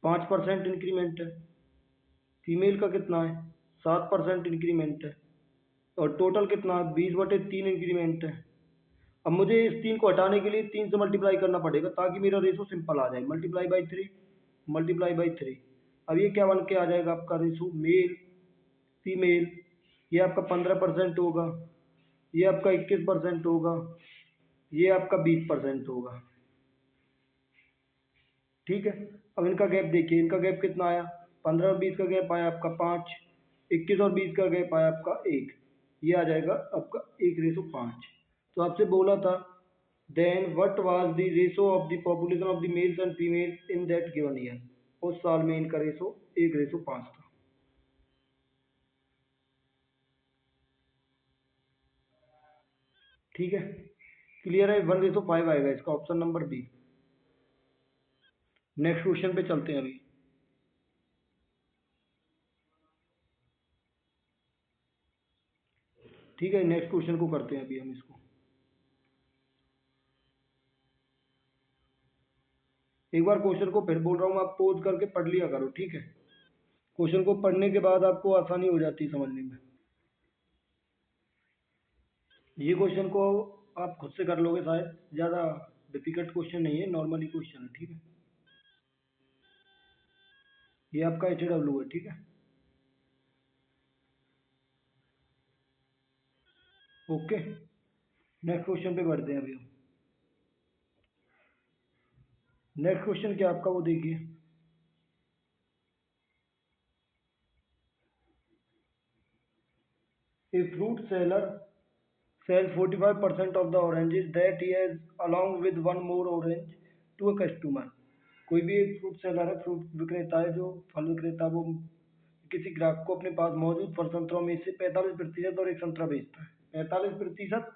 5% इंक्रीमेंट है, फीमेल का कितना है, 7% इंक्रीमेंट है। और टोटल कितना 20/3 इंक्रीमेंट है। अब मुझे इस 3 को हटाने के लिए 3 से मल्टीप्लाई करना पड़ेगा ताकि मेरा रेशो सिंपल आ जाए। Multiply by 3, multiply by 3। अब ये क्या बन के आ जाएगा आपका रेशो मेल फीमेल। ये आपका 15% होगा, ये आपका 21% होगा, ये आपका 20% होगा। ठीक है। अब इनका गैप देखिए, इनका गैप कितना आया, 15 और 20 का गैप आया आपका 5, 21 और 20 का गैप आया आपका 1। ये आ जाएगा आपका 1:5। तो आपसे बोला था then what was the ratio of the population of the males and females in that given year. उस साल में इनका रेशो 1:5 था। ठीक है, क्लियर है। 1:5 आएगा इसका option number B. Next question पे चलते हैं अभी। ठीक है, नेक्स्ट क्वेश्चन को करते हैं अभी हम इसको। एक बार क्वेश्चन को फिर बोल रहा हूँ, आप पोज करके पढ़ लिया करो। ठीक है, क्वेश्चन को पढ़ने के बाद आपको आसानी हो जाती है समझने में। ये क्वेश्चन को आप खुद से कर लोगे शायद, ज़्यादा डिफिकल्ट क्वेश्चन नहीं है, नॉर्मली क्वेश्चन है। ठीक है, ये आपका HW है। ठीक है, ओके। नेक्स्ट क्वेश्चन पे बढ़ते हैं अभी हम। नेक्स्ट क्वेश्चन क्या आपका, वो देखिए। A fruit seller sells 45% of the oranges that he has along with one more orange to a customer। कोई भी एक फ्रूट सेलर है, फ्रूट विक्रेता है, जो फल विक्रेता, वो किसी ग्राहक को अपने पास मौजूद फल संतरों में से 45% और एक संतरा बेचता है। 45%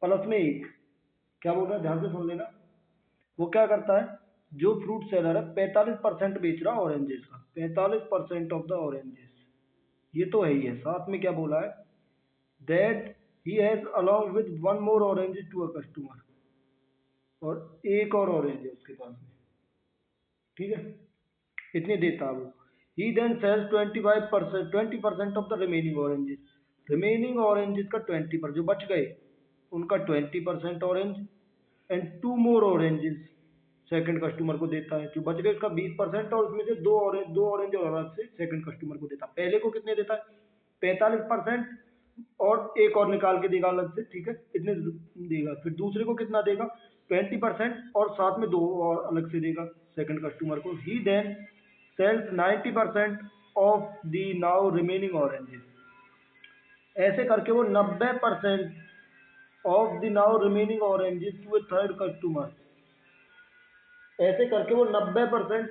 प्लस में एक। क्या बोल रहा है, ध्यान से सुन लेना। वो क्या करता है, जो फ्रूट सेलर है 45% बेच रहा है ऑरेंजेस का, 45% ऑफ द ऑरेंजेस। ये तो है ही है, साथ में क्या बोला है, that he has along with one more orange to a customer. और एक और ऑरेंज है उसके पास में। ठीक है, इतने देता है वो। He then sells 25%, 20% of the remaining oranges. Remaining oranges का 20%, जो बच गए उनका 20% orange and two more oranges second customer को देता है। जो बच गए उसका 20% और उसमें से दो ऑरेंज और अलग से सेकंड कस्टमर को देता है। पहले को कितने देता है, 45% और एक और निकाल के देगा अलग से। ठीक है, इतने देगा। फिर दूसरे को कितना देगा, 20% और साथ में दो और अलग से देगा सेकंड कस्टमर को। He then sells 90% of the now remaining oranges. ऐसे करके वो 90% of the now remaining oranges to a third customer. ऐसे करके वो 90%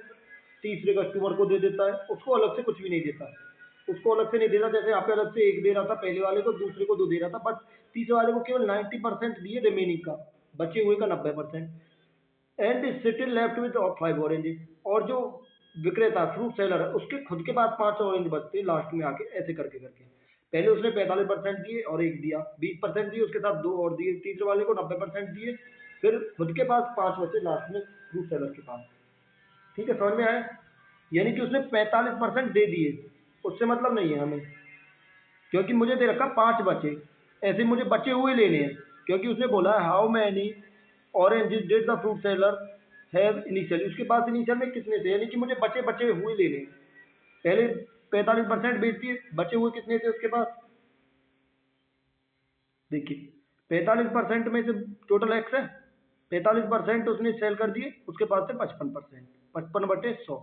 तीसरे कस्टमर को दे देता है, उसको अलग से कुछ भी नहीं देता। उसको अलग से नहीं देता, जैसे यहाँ पे अलग से एक दे रहा था पहले वाले को, दूसरे को दो दे रहा था, बट तीसरे वाले को केवल 90% दिए रिमेनिंग का, बचे हुए का 90%। And still left with 5 oranges. और जो विक्रेता फ्रूट सेलर है उसके खुद के पास 5 ऑरेंज बचते हैं लास्ट में आके। ऐसे करके करके पहले उसने 45% दिए और एक दिया, 20% दिए, उसके साथ दो और दिए, तीसरे वाले को 90% दिए, फिर खुद के पास 5 बचे लास्ट में फ्रूट सेलर के पास। ठीक है, समझ में आया। यानी कि उसने 45% दे दिए, उससे मतलब नहीं है हमें, क्योंकि मुझे दे रखा 5 बचे। ऐसे मुझे बचे हुए लेने हैं, क्योंकि उसने बोला है how many oranges did the fruit seller have initially. उसके पास इनिशियल में कितने थे, यानी कि मुझे बचे बचे हुए लेने हैं। पहले 45% बेच दिए, बचे हुए कितने थे उसके पास, देखिए 45% में से टोटल एक्स है, 45% उसने सेल कर दिए, उसके पास थे 55%, 55/100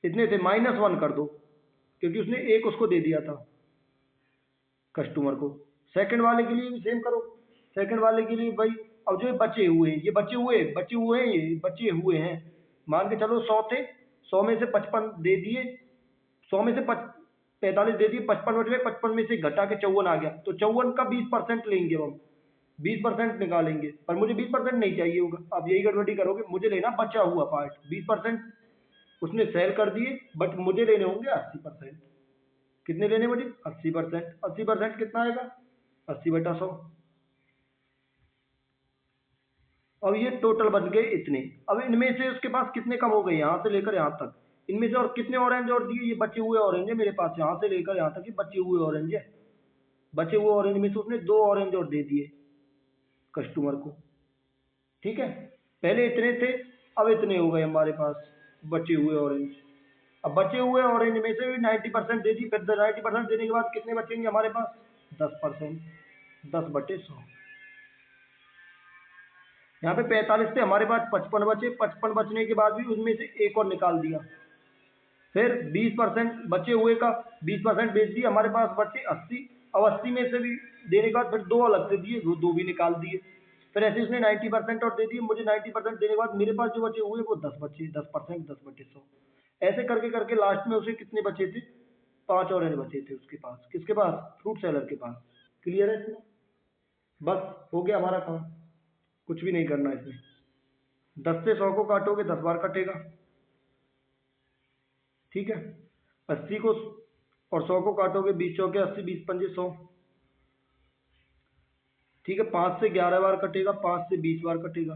इतने थे। -1 कर दो, क्योंकि उसने एक उसको दे दिया था कस्टमर को। सेकंड वाले के लिए भी सेम करो, सेकंड वाले के लिए भाई। अब जो ये बचे हुए हैं, ये बचे हुए हैं, ये बचे हुए हैं, मान के चलो 100 थे, 100 में से 55 दे दिए, 100 में से 45 दे दिए, 55 बच गए, 55 में से घटा के 54 आ गया, तो 54 का 20% लेंगे हम, 20% निकालेंगे। पर मुझे 20% नहीं चाहिए होगा, आप यही गड़बड़ी करोगे, मुझे लेना बचा हुआ पार्ट। 20% उसने सेल कर दिए, बट मुझे लेने होंगे 80%। कितने लेने मुझे, 80%। 80% कितना आएगा, 80/100। अब ये टोटल बन गए इतने। अब इनमें से उसके पास कितने कम हो गए, यहाँ से लेकर यहाँ तक, इनमें से और कितने ऑरेंज और दिए, ये बचे हुए ऑरेंज है मेरे पास, यहाँ से लेकर यहाँ तक ये बचे हुए ऑरेंज है। बचे हुए ऑरेंज में से उसने 2 ऑरेंज और दे दिए कस्टमर को। ठीक है, पहले इतने थे, अब इतने हो गए हमारे पास बचे हुए ऑरेंज। अब बचे हुए ऑरेंज में से भी 90% दे दी, फिर 90% देने के बाद कितने बचेंगे हमारे पास? 10%, 10/100। यहाँ पे 45 थे, हमारे पास 55 बचे, 55 बचने के बाद भी उनमें से एक और निकाल दिया। फिर 20% बचे हुए का 20% बेच दिया, हमारे पास बचे 80। अब 80 में से भी देने के बाद फिर 2 अलग से दिए, वो 2 भी निकाल दिए। फिर ऐसे उसने 90% और दे दिए, मुझे 90% देने के बाद मेरे पास जो बचे हुए वो 10 बचे, 10%, 10/100। ऐसे करके करके लास्ट में उसे कितने बचे थे? 5 ऑरेंज बचे थे उसके पास। किसके पास? फ्रूट सेलर के पास। क्लियर है इसमें? बस हो गया हमारा काम, कुछ भी नहीं करना इसमें। 10 से 100 को काटोगे 10 बार कटेगा। ठीक है, 80 को और 100 को काटोगे, 20 चौके 80, 20 पंजे 100। ठीक है, 5 से 11 बार कटेगा, 5 से 20 बार कटेगा।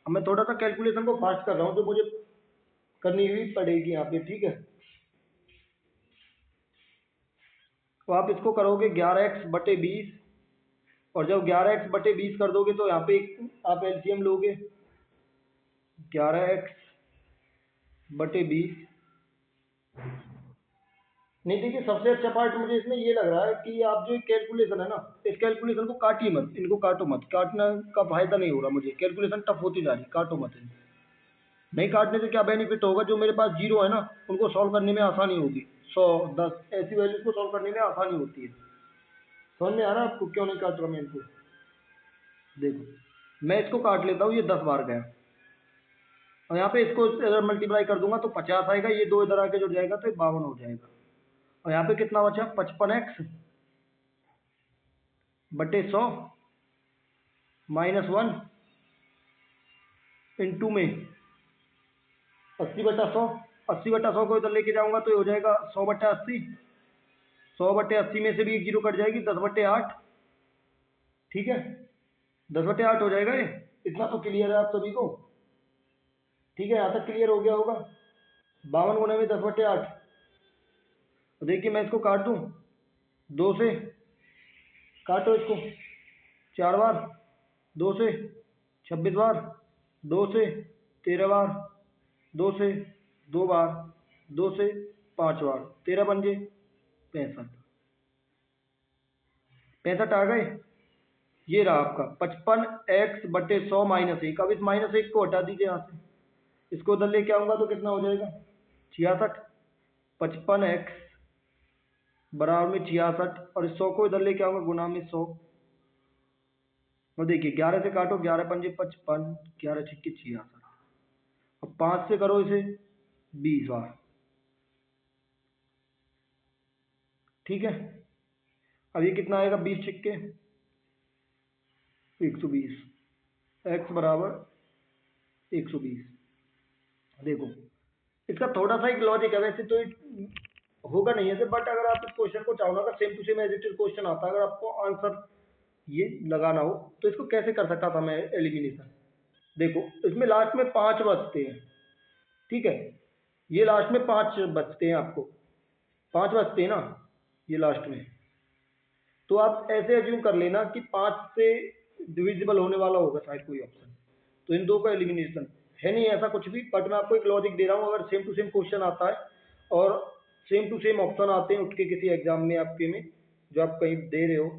अब मैं थोड़ा सा कैलकुलेशन को फास्ट कर रहा हूँ, तो मुझे करनी भी पड़ेगी यहाँ पे। ठीक है, तो आप इसको करोगे 11x/20, और जब 11x/20 कर दोगे तो यहाँ पे आप एलसीएम लोगे। 11x/20। नहीं, देखिए सबसे अच्छा पार्ट मुझे इसमें ये लग रहा है कि आप जो कैलकुलेशन है ना, इस कैलकुलेशन को काटिए मत, इनको काटो मत, काटने का फायदा नहीं हो रहा मुझे, कैलकुलेशन टफ होती जा रही, काटो मत इनको। नहीं काटने से क्या बेनिफिट होगा? जो मेरे पास जीरो है ना, उनको सॉल्व करने में आसानी होगी। 100, 10 ऐसी वैल्यूज को सॉल्व करने में आसानी होती है। समझ में आ रहा है आपको क्यों नहीं काट रहा मैं इनको? देखो मैं इसको काट लेता हूँ, ये 10 बार गया, और यहाँ पे इसको अगर मल्टीप्लाई कर दूंगा तो 50 आएगा, ये 2 इधर आके जुड़ जाएगा तो ये 52 हो जाएगा। और यहाँ पे कितना बचा? 55x/100 -1 इंटू में 80/100। 80/100 को इधर लेके जाऊंगा तो ये हो जाएगा 100/80। 100/80 में से भी एक जीरो कट जाएगी, 10/8। ठीक है, 10/8 हो जाएगा ये। इतना तो क्लियर है आप सभी को? ठीक है, यहाँ तक क्लियर हो गया होगा। 52 गुने में 10/8। तो देखिए मैं इसको काट दूं 2 से, काटो इसको 4 बार, 2 से 26 बार, 2 से 13 बार, 2 से 2 बार, 2 से 5 बार, 13 पंजे 65। 65 आ गए। ये रहा आपका 55x/100 -1। अब इस -1 को हटा दीजिए यहाँ से, इसको उधर लेके आऊंगा तो कितना हो जाएगा? 66। 55x बराबर में 66, और इस 100 को इधर लेके आऊंगा गुना में 100। और देखिए 11 से काटो, 11 पंजे 55, 11 छिक्के 66। अब 5 से करो इसे 20 बार। ठीक है, अब ये कितना आएगा? 20 छिक्के 120, x बराबर 120। देखो इसका थोड़ा सा एक लॉजिक है, वैसे तो होगा नहीं ऐसे, बट अगर आप इस क्वेश्चन को चाहो ना, अगर same to same as it is question आता, अगर आपको आंसर ये लगाना हो तो इसको कैसे कर सकता था मैं एलिमिनेशन? देखो इसमें लास्ट में 5 बचते हैं। ठीक है, ये लास्ट में 5 बचते हैं, आपको 5 बचते हैं ना ये लास्ट में। तो आप ऐसे अज्यूम कर लेना कि 5 से डिविजिबल होने वाला होगा शायद कोई ऑप्शन, तो इन दो का एलिमिनेशन है नहीं ऐसा कुछ भी। बट मैं आपको एक लॉजिक दे रहा हूँ, अगर सेम टू सेम क्वेश्चन आता है और सेम टू सेम ऑप्शन आते हैं उठ के किसी एग्जाम में आपके में, जो आप कहीं दे रहे हो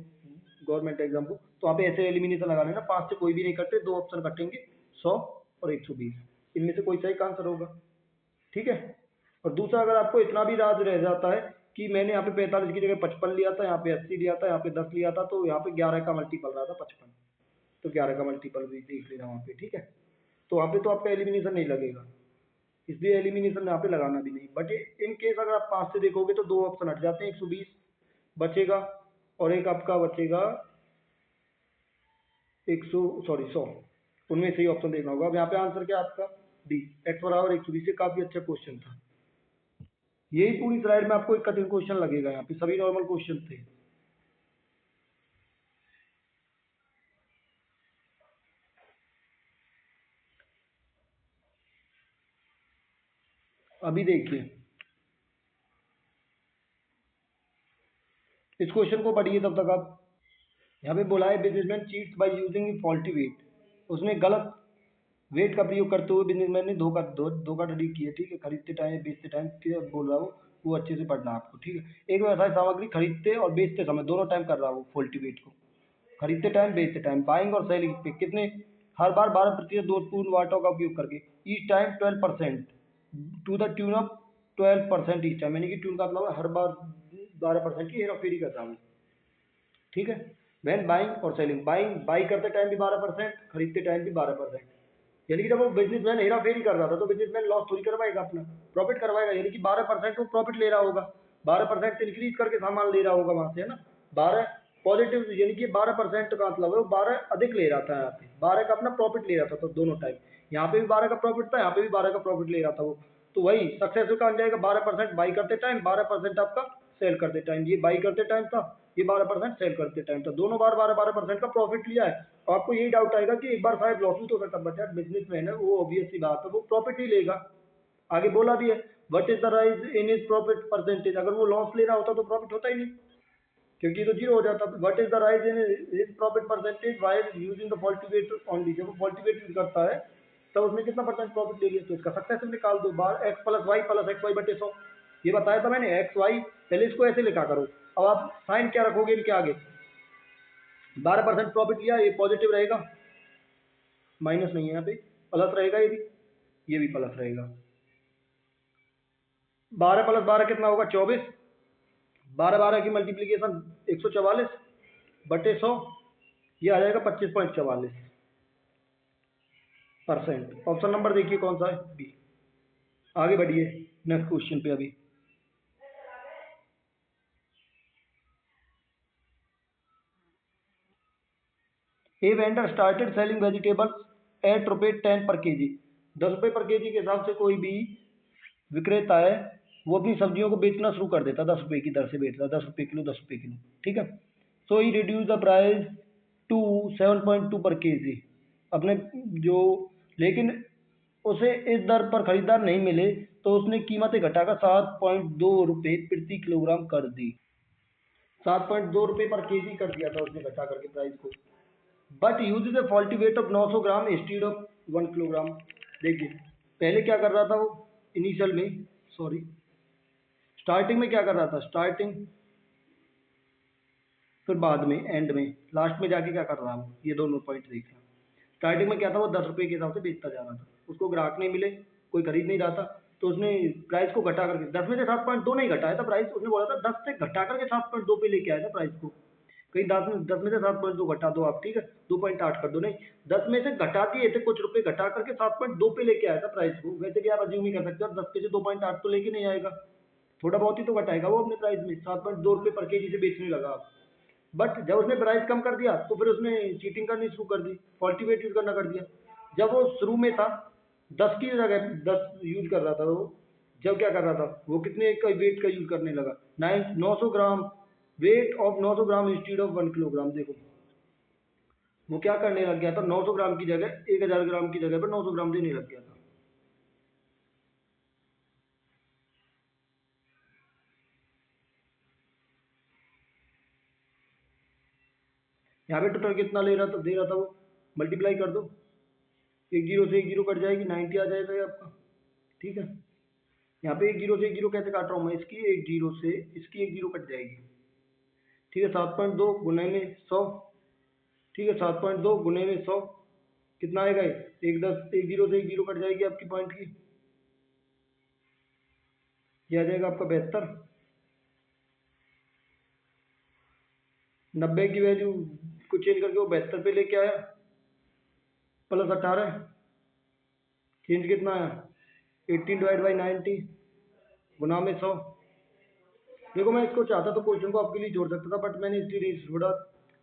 गवर्नमेंट एग्जाम को, तो आप ऐसे एलिमिनेशन लगा लेना। 5 से कोई भी नहीं कटते, 2 ऑप्शन कटेंगे, 100 और 120, इनमें से कोई सही का आंसर होगा। ठीक है, और दूसरा अगर आपको इतना भी याद रह जाता है कि मैंने यहाँ पे 45 की जगह 55 लिया था, यहाँ पे 80 लिया था, यहाँ पे 10 लिया था, तो यहाँ पे 11 का मल्टीपल रहा था 55, तो 11 का मल्टीपल भी देख लेना वहाँ पे। ठीक है, तो वहाँ पे तो आपका एलिमिनेशन नहीं लगेगा, इसलिए एलिमिनेशन यहाँ पे लगाना भी नहीं। बट इन केस अगर आप 5 से देखोगे तो 2 ऑप्शन हट जाते हैं, 120 बचेगा और एक आपका बचेगा 100, सॉरी 100, उनमें से ही ऑप्शन देखना होगा। अब यहाँ पे आंसर क्या है आपका? डी, x बराबर 120। ये काफी अच्छा क्वेश्चन था। यही पूरी स्लाइड में आपको एक कठिन क्वेश्चन लगेगा, यहाँ पे सभी नॉर्मल क्वेश्चन थे। अभी देखिए इस क्वेश्चन को पढ़िए तब तक आप। यहाँ पे बोला है businessman cheats by using faulty weight. उसने गलत वेट का प्रयोग करते हुए बिजनेसमैन ने धोखाधड़ी की है, ठीक है। खरीदते टाइम बेचते टाइम क्या बोल रहा हो वो अच्छे से पढ़ना आपको, ठीक है। एक व्यवसाय सामग्री खरीदते और बेचते समय दोनों टाइम कर रहा है वो फॉल्टी वेट को, खरीदते टाइम बेचते टाइम। बाइंग और सेलिंग पे कितने, हर बार 12% दोषपूर्ण वाटों का उपयोग करके, each time 12%, to the tune of 12% each time, यानी कि ट्यून का मतलब हर बार 12% की हेरा फेरी कर रहा हूँ, ठीक है। वैन बाइंग और सेलिंग, बाइंग बाई करते टाइम भी 12%, खरीदते टाइम भी 12%, यानी कि जब वो बिजनेसमैन हेरा फेरी कर रहा था तो बिजनेसमैन लॉस थोड़ी करवाएगा अपना, प्रॉफिट करवाएगा, यानी कि 12% वो प्रॉफिट ले रहा होगा, 12% इंक्रीज करके सामान ले रहा होगा वहां से, है ना। 12 पॉजिटिव, यानी कि 12% का मतलब है वो 12 अधिक ले रहा था, यहाँ पे 12 का अपना प्रॉफिट ले रहा था, तो दोनों टाइम यहाँ पे भी 12 का प्रॉफिट था, यहाँ पे भी 12 का प्रॉफिट ले रहा था वो। तो वही सक्सेसफुल का जाएगा 12% बाई करते टाइम, 12% आपका सेल करते टाइम, ये बाई करते टाइम था, ये 12% सेल करते टाइम था, दोनों बार 12% का प्रॉफिट लिया है। और आपको यही डाउट आएगा कि एक बार शायद लॉस भी तो सकता, बट यार बिजनेसमैन है वो, ऑब्वियस सी बात है वो प्रॉफिट ही लेगा। आगे बोला भी है what is the rise in is profit percentage, अगर वो लॉस ले रहा होता तो प्रॉफिट होता ही नहीं, क्योंकि तो जीरो हो जाता। What is the rise in is profit percentage while using the faulty weight only, जब वो फॉल्टी वेट यूज करता है तो उसने कितना परसेंट प्रॉफिट ले लिया, तो इसका सक्सेस निकाल दो, बार X plus Y plus X Y बटे 100, ये बताया था मैंने, एक्स वाई। पहले इसको ऐसे लिखा करो, अब आप साइन क्या रखोगे इनके आगे, 12% प्रॉफिट लिया, ये पॉजिटिव रहेगा, माइनस नहीं है यहाँ पे, प्लस रहेगा, ये भी प्लस रहेगा। 12 + 12 कितना होगा 24, 12 की मल्टीप्लीकेशन 144 बटे 100, ये आ जाएगा 25.44%। ऑप्शन नंबर देखिए कौन सा है, बी। आगे बढ़िए नेक्स्ट क्वेश्चन पे। अभी a vendor started selling vegetables at ₹10 per KG, 10 रुपये पर केजी के हिसाब से कोई भी विक्रेता है वो अपनी सब्जियों को बेचना शुरू कर देता, 10 रुपये की दर से बेचता, 10 रुपये किलो, 10 रुपये किलो, ठीक है। सो ही रिड्यूस द प्राइस टू 7.2 पर केजी, अपने जो, लेकिन उसे इस दर पर खरीदार नहीं मिले तो उसने कीमतें घटाकर 7.2 रुपये प्रति किलोग्राम कर दी, 7.2 रुपये पर केजी कर दिया था उसने घटा करके प्राइस को। But use A faulty wait of 900 gram instead of 1 kilogram. देखिए पहले क्या कर रहा था वो, इनिशियल में, सॉरी स्टार्टिंग में क्या कर रहा था, स्टार्टिंग फिर बाद में एंड में, लास्ट में जाके क्या कर रहा हूँ, ये दोनों पॉइंट देखना। स्टार्टिंग में क्या था, वो 10 रुपये के हिसाब से बेचता जा रहा था, उसको ग्राहक नहीं मिले, कोई खरीद नहीं रहा था, तो उसने प्राइस को घटा करके 10 में से 7.2 नहीं घटाया था प्राइस, उसने बोला था 10 से घटा करके 7.2 पे लेके आया था प्राइस को। कहीं 10 में से 7.2 घटा दो आप, ठीक है, 2.8 कर दो, नहीं 10 में से घटा दिए थे कुछ रुपए, घटा करके 7.2 पे लेके आया था प्राइस को। वैसे भी आप अज्यूम ही कर सकते हो 10 पे से 2.8 तो लेके नहीं आएगा, थोड़ा बहुत ही तो घटाएगा वो अपने प्राइस में, 7.2 रुपये पर केजी से बेचने लगा आप। बट जब उसने प्राइस कम कर दिया तो फिर उसने चीटिंग करनी शुरू कर दी, फॉल्टी वेट यूज करना कर दिया। जब वो शुरू में था 10 की जगह 10 यूज कर रहा था वो, जब क्या कर रहा था वो कितने का वेट का यूज करने लगा, 900 gram, weight of 900 gram instead of 1 kilogram. देखो वो क्या करने लग गया था, 900 ग्राम की जगह 1000 ग्राम की जगह पर 900 ग्राम देने लग गया था। यहाँ पे टोटल कितना ले रहा था, दे रहा था वो, मल्टीप्लाई कर दो, एक जीरो से एक जीरो कट जाएगी, 90 आ जाएगा ये आपका, ठीक है। यहाँ पे एक जीरो से एक जीरो कैसे काट रहा हूँ मैं, इसकी एक जीरो से इसकी एक जीरो कट जाएगी, ठीक है। 7.2 गुने में 100, ठीक है, 7.2 गुने में 100 कितना आएगा ये, एक 10, एक जीरो से एक जीरो कट जाएगी आपकी पॉइंट की, ये आ जाएगा आपका 72। 90 की वैल्यू को चेंज करके वो 72 पे लेके आया, प्लस 18, चेंज कितना आया, 18/90 गुना में 100। देखो मैं इसको चाहता तो क्वेश्चन को आपके लिए जोड़ सकता था, बट मैंने इसलिए नहीं छोड़ा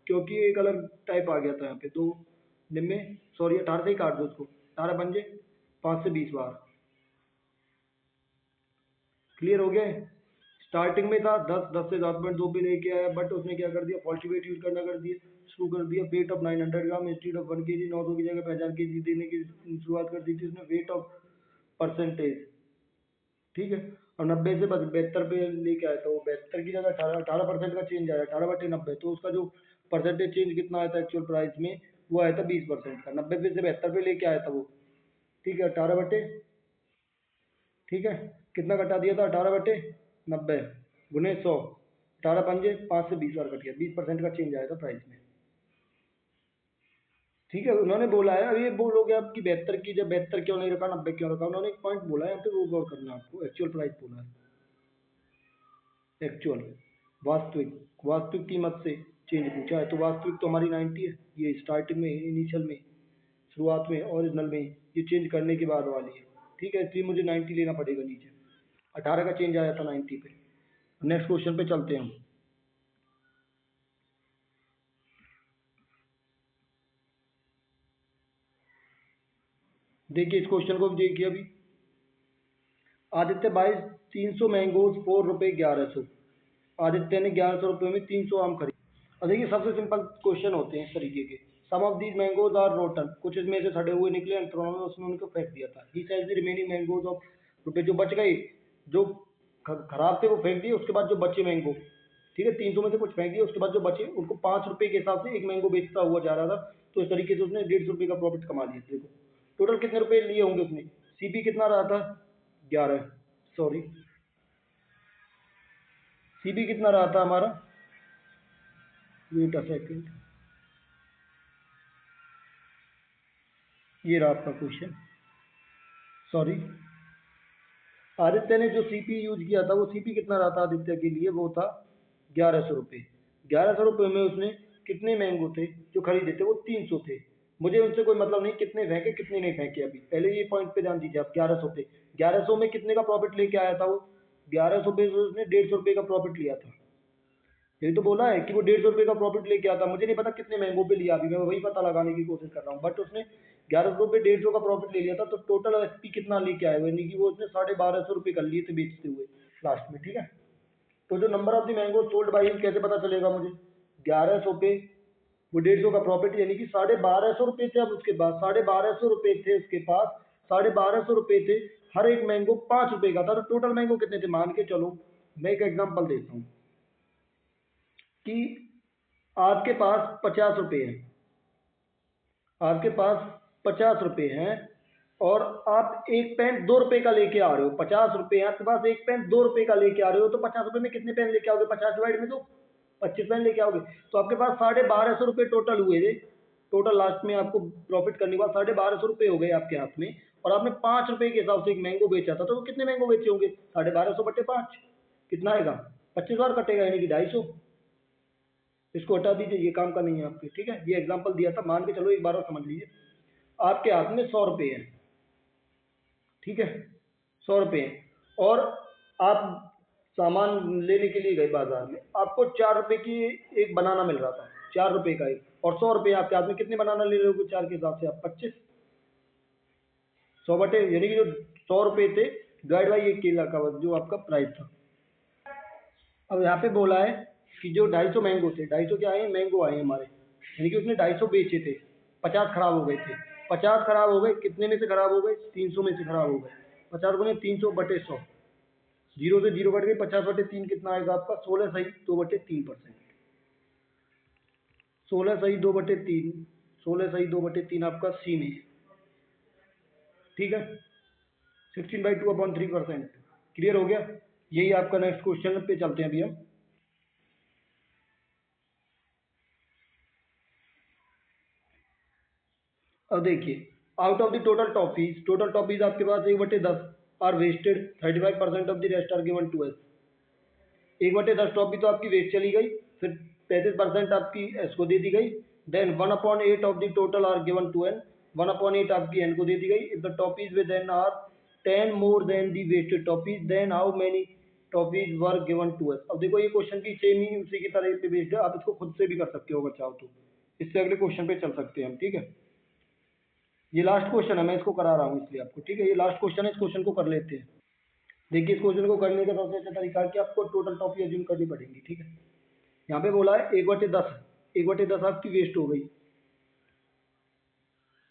क्योंकि एक अलग टाइप आ गया था यहाँ पे, दो निम्न, सॉरी 18 से ही काट दो उसको, 18 बन जाए 5 से 20 बार, क्लियर हो गया है। स्टार्टिंग में था 10 से 7.2 पे लेके आया, बट उसने क्या कर दिया, फॉल्टी वेट यूज करना कर दिया, शुरू कर दिया। Wait of 900 gram instead of 1 KG, 900 की जगह 1000 केजी देने की शुरुआत कर दी थी उसने, वेट ऑफ परसेंटेज, ठीक है। और 90 से 72 पे लेके आया था, वो 72 की जगह 18% का चेंज आया, 18/90, तो उसका जो परसेंटेज चेंज कितना आया था एक्चुअल प्राइस में, वो आया था 20% का। 90 पे से 72 पे लेके आया था वो, ठीक है, 18 बटे, ठीक है, कितना घटा दिया था, 18/90 गुने 100, 18×5 5 से 20 बार कट गया, 20% का चेंज आया था प्राइस में। ठीक है, उन्होंने बोला है, अब ये बोलोगे आप कि 72 की, जब 72 क्यों नहीं रखा, 90 क्यों रखा, उन्होंने एक पॉइंट बोला है यहाँ पे, वो गौर करना आपको, एक्चुअल प्राइस बोला है, एक्चुअल, वास्तविक, वास्तविक कीमत से चेंज पूछा है, तो वास्तविक तो हमारी 90 है, ये स्टार्टिंग में, इनिशियल में, शुरुआत में, ओरिजिनल में, ये चेंज करने के बाद वाली है, ठीक है, इसलिए मुझे 90 लेना पड़ेगा नीचे, 18 का चेंज आया था 90 पे। नेक्स्ट क्वेश्चन पे चलते हैं हम। देखिए इस क्वेश्चन को भी देखिए अभी, आदित्य 300 मैंगोज ₹4 1100, आदित्य ने 1100 रुपये में 300 आम खरीदे। और देखिए सबसे सिंपल क्वेश्चन होते हैं इस तरीके के, some of these mangoes are rotten, कुछ इसमें से सड़े हुए निकले, एंड थ्रोन, उसने उनको फेंक दिया था। He sells the remaining mangoes of रुपये, जो बच गए, जो खराब थे वो फेंक दिए, उसके बाद जो बचे मैंगो, ठीक है, 300 में से कुछ फेंक दिए, उसके बाद जो बचे उनको ₹5 के हिसाब से एक मैंगो बेचता हुआ जा रहा था, तो इस तरीके से उसने ₹150 का प्रॉफिट कमा लिया। देखो टोटल कितने रुपए लिए होंगे उसने, सीपी कितना रहा था, 11, सॉरी, सीपी कितना रहा था हमारा, वेट अ सेकेंड, ये रहा आपका क्वेश्चन, सॉरी, आदित्य ने जो सीपी यूज किया था, वो सीपी कितना रहा था आदित्य के लिए, वो था 1100 रुपये। 1100 रुपये में उसने कितने मैंगो थे जो खरीदे थे, वो 300 थे। मुझे उनसे कोई मतलब नहीं कितने फेंके कितने नहीं फेंके, अभी पहले ये पॉइंट पे ध्यान दीजिए आप, 1100 थे, 1100 में कितने का प्रॉफिट लेके आया था वो, 1100 पे से उसने 150 रुपये का प्रॉफिट लिया था। यही तो बोला है कि वो 150 रुपये का प्रॉफिट लेके आता, मुझे नहीं पता कितने मैंगो पे लिया, अभी मैं वही पता लगाने की कोशिश कर रहा हूँ, बट उसने 1100 पे 150 का प्रॉफिट ले लिया था, तो टोटल एसपी कितना लेके आया, यानी कि वो उसने 1250 रुपये कर लिए थे बेचते हुए लास्ट में, ठीक है। तो जो number of the mango sold by him कैसे पता चलेगा मुझे, 1100 पे वो 150 का प्रॉफिट, यानी कि 1250 रुपये थे, अब उसके पास 1250 रुपये थे, उसके पास 1250 रुपये थे, हर एक मैंगो 5 रुपये का था, तो टोटल मैंगो कितने थे, मान के चलो, मैं एक एग्जांपल देता हूँ कि आपके पास 50 रुपये हैं, आपके पास 50 रुपये हैं, और आप एक पेन 2 रुपये का लेके आ रहे हो, 50 रुपये हैं आपके पास, एक पेन 2 रुपये का लेके आ रहे हो, तो 50 रुपये में कितने पेन लेके आओगे, 50 डिवाइड में तो 25 पेन लेके आओगे, तो आपके पास 1250 रुपये टोटल हुए थे, टोटल लास्ट में आपको प्रॉफिट करने के बाद 1250 रुपये हो गए आपके हाथ में, और आपने 5 रुपये के हिसाब से एक मैंगो बेचा था, तो वो कितने मैंगो बेचे होंगे, 1250/5 कितना आएगा, 25 बार कटेगा, यानी कि 250। इसको हटा दीजिए, ये काम का नहीं है आपके, ठीक है, ये एग्जांपल दिया था, मान के चलो, एक बार और समझ लीजिए, आपके हाथ में 100 रुपये है, ठीक है, 100 रुपये हैं, और आप सामान लेने के लिए गए बाजार में, आपको 4 रुपये की एक बनाना मिल रहा था, 4 रुपये का एक, और 100 रुपये आपके हाथ में, कितने बनाना ले रहे हो 4 के हिसाब से आप, 25, 100 बटे, यानी कि जो 100 रुपये थे डिवाइड बाई एक केला का जो आपका प्राइस था। अब यहाँ पे बोला है कि जो 250 मैंगो थे, 250 क्या आए, मैंगो आए हमारे, यानी कि उसने 250 बेचे थे, 50 खराब हो गए थे, 50 खराब हो गए, कितने में से खराब हो गए, 300 में से खराब हो गए, 50 गुने 300/100, जीरो से जीरो कट गई, 50/3 कितना आएगा आपका, 16 सही 2/3%, 16 सही 2/3, 16 सही 2/3 आपका सी में, ठीक है, 16/2/3%, क्लियर हो गया। यही आपका नेक्स्ट क्वेश्चन पे चलते हैं अभी हम। अब देखिए, out of the total toffees आपके पास 1/10 are wasted, 35% of the rest are given to S. 1/10 toffee तो आपकी वेस्ट चली गई, फिर 35% आपकी एस को दे दी गई, then 1/8 of the total are given to N, 1/8 आपकी एन को दे दी गई। If the toffees with N are 10 more than the wasted toffees, then how many toffees were given to S. अब देखो ये क्वेश्चन भी सेम ही उसी की तरह पे बेस्ड है, आप इसको खुद से भी कर सकते हो अगर चाहो तो। इससे अगले क्वेश्चन पे चल सकते हैं हम, ठीक है। ये लास्ट क्वेश्चन है, मैं इसको करा रहा हूँ इसलिए आपको, ठीक है, ये लास्ट क्वेश्चन है, इस क्वेश्चन को कर लेते हैं। देखिए इस क्वेश्चन को करने का सबसे अच्छा तरीका है कि आपको टोटल टॉपी अज्यूम करनी पड़ेगी, ठीक है। यहाँ पे बोला है 1/10, 1/10 आपकी वेस्ट हो गई,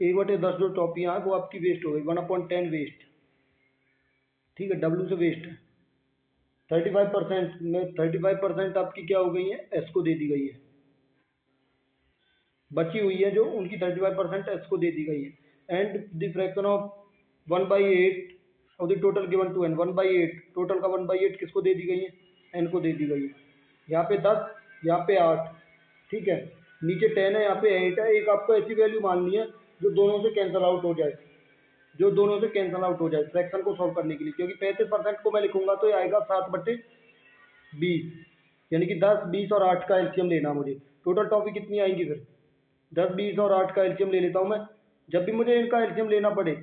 1/10 जो टॉपियाँ हैं वो आपकी वेस्ट हो गई, 1/10 वेस्ट, ठीक है, डब्ल्यू से वेस्ट है, 35% में 35% आपकी क्या हो गई है, एस को दे दी गई है, बची हुई है जो उनकी 35% एस को दे दी गई है। एंड द फ्रैक्शन ऑफ 1/8 और the total given to N, 1/8 total का 1/8 किसको दे दी गई है, एन को दे दी गई है। यहाँ पे 10, यहाँ पे 8, ठीक है, नीचे 10 है, यहाँ पे 8 है। एक आपको ऐसी वैल्यू माननी है जो दोनों से कैंसिल आउट हो जाए, जो दोनों से कैंसिल आउट हो जाए फ्रैक्शन को सॉल्व करने के लिए, क्योंकि 35% को मैं लिखूंगा तो ये आएगा 7/20, यानी कि 10, 20 और 8 का एलसीएम लेना मुझे। टोटल टॉपिक कितनी आएंगी फिर, 10, 20 और 8 का एलसीएम ले लेता हूँ मैं। जब भी मुझे इनका एलसीएम लेना पड़े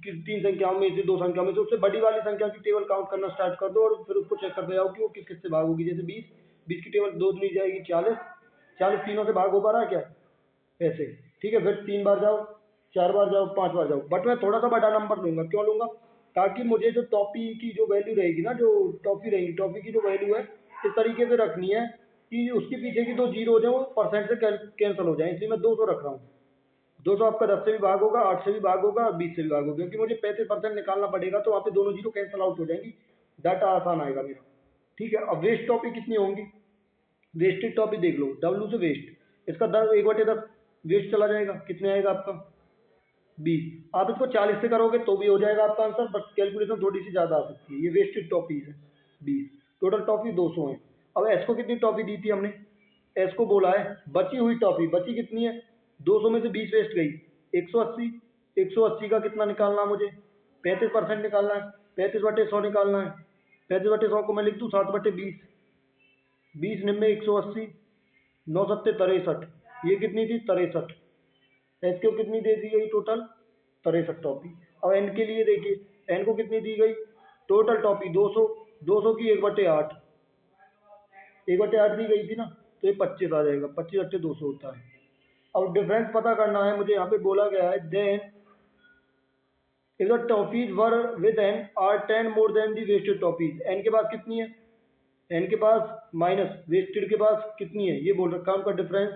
कि 3 संख्याओं में से 2 संख्याओं में से, उससे बड़ी वाली संख्या की टेबल काउंट करना स्टार्ट कर दो और फिर उसको चेक करते जाओ कि वो किस किस से भाग होगी। जैसे 20, 20 की टेबल 2 ली जाएगी, 40, 40 तीनों से भाग हो पा रहा है क्या, ऐसे, ठीक है। फिर 3 बार जाओ, 4 बार जाओ, 5 बार जाओ, बट मैं थोड़ा सा बड़ा नंबर लूंगा। क्यों लूंगा, ताकि मुझे जो टॉपी की जो वैल्यू रहेगी ना, जो टॉपी रहेगी, टॉपी की जो वैल्यू है इस तरीके से रखनी है कि उसके पीछे की 2 जीरो हो जाए, वो परसेंट से कैंसिल हो जाए, इसलिए मैं 200 रख रहा हूँ। 200 आपका 10 से भी भाग होगा, 8 से भी भाग होगा और 20 से भी भाग होगा, क्योंकि मुझे 35% निकालना पड़ेगा, तो वहाँ पे दोनों जीरो कैंसिल आउट हो जाएंगी, डाटा आसान आएगा मेरा, ठीक है। अब वेस्ट टॉपी कितनी होंगी, वेस्टेड टॉपी देख लो, डब्ल्यू से वेस्ट, इसका 10 1/10 वेस्ट चला जाएगा, कितने आएगा आपका 20। आप इसको 40 से करोगे तो भी हो जाएगा आपका आंसर, बट कैलकुलेशन थोड़ी सी ज़्यादा आ सकती है। ये वेस्टेड टॉपीज है 20, टोटल टॉपी 200 है। अब एस को कितनी टॉपी दी थी हमने, एस को बोला है बची हुई टॉपी, बची कितनी है, 200 में से 20 वेस्ट गई, 180, 180 का कितना निकालना मुझे, 35% निकालना है, 35/100 निकालना है। 35/100 को मैं लिख दूँ 7/20, 20 निम्न 180, 9 सत्ते 63, ये कितनी थी 63, एस को कितनी दे दी गई टोटल 63 टॉपी। अब एन के लिए देखिए, एन को कितनी दी गई, टोटल टॉपी 200, 200 की 1/8, 1/8 दी गई थी ना, तो ये 25 आ जाएगा, 25/200 होता है। अब डिफरेंस पता करना है मुझे, यहाँ पे बोला गया है then if the toffees were with N are 10 more than the wasted toffees, N के पास कितनी है, एन के पास माइनस वेस्टेड के पास कितनी है, ये बोल रखा है उनका डिफरेंस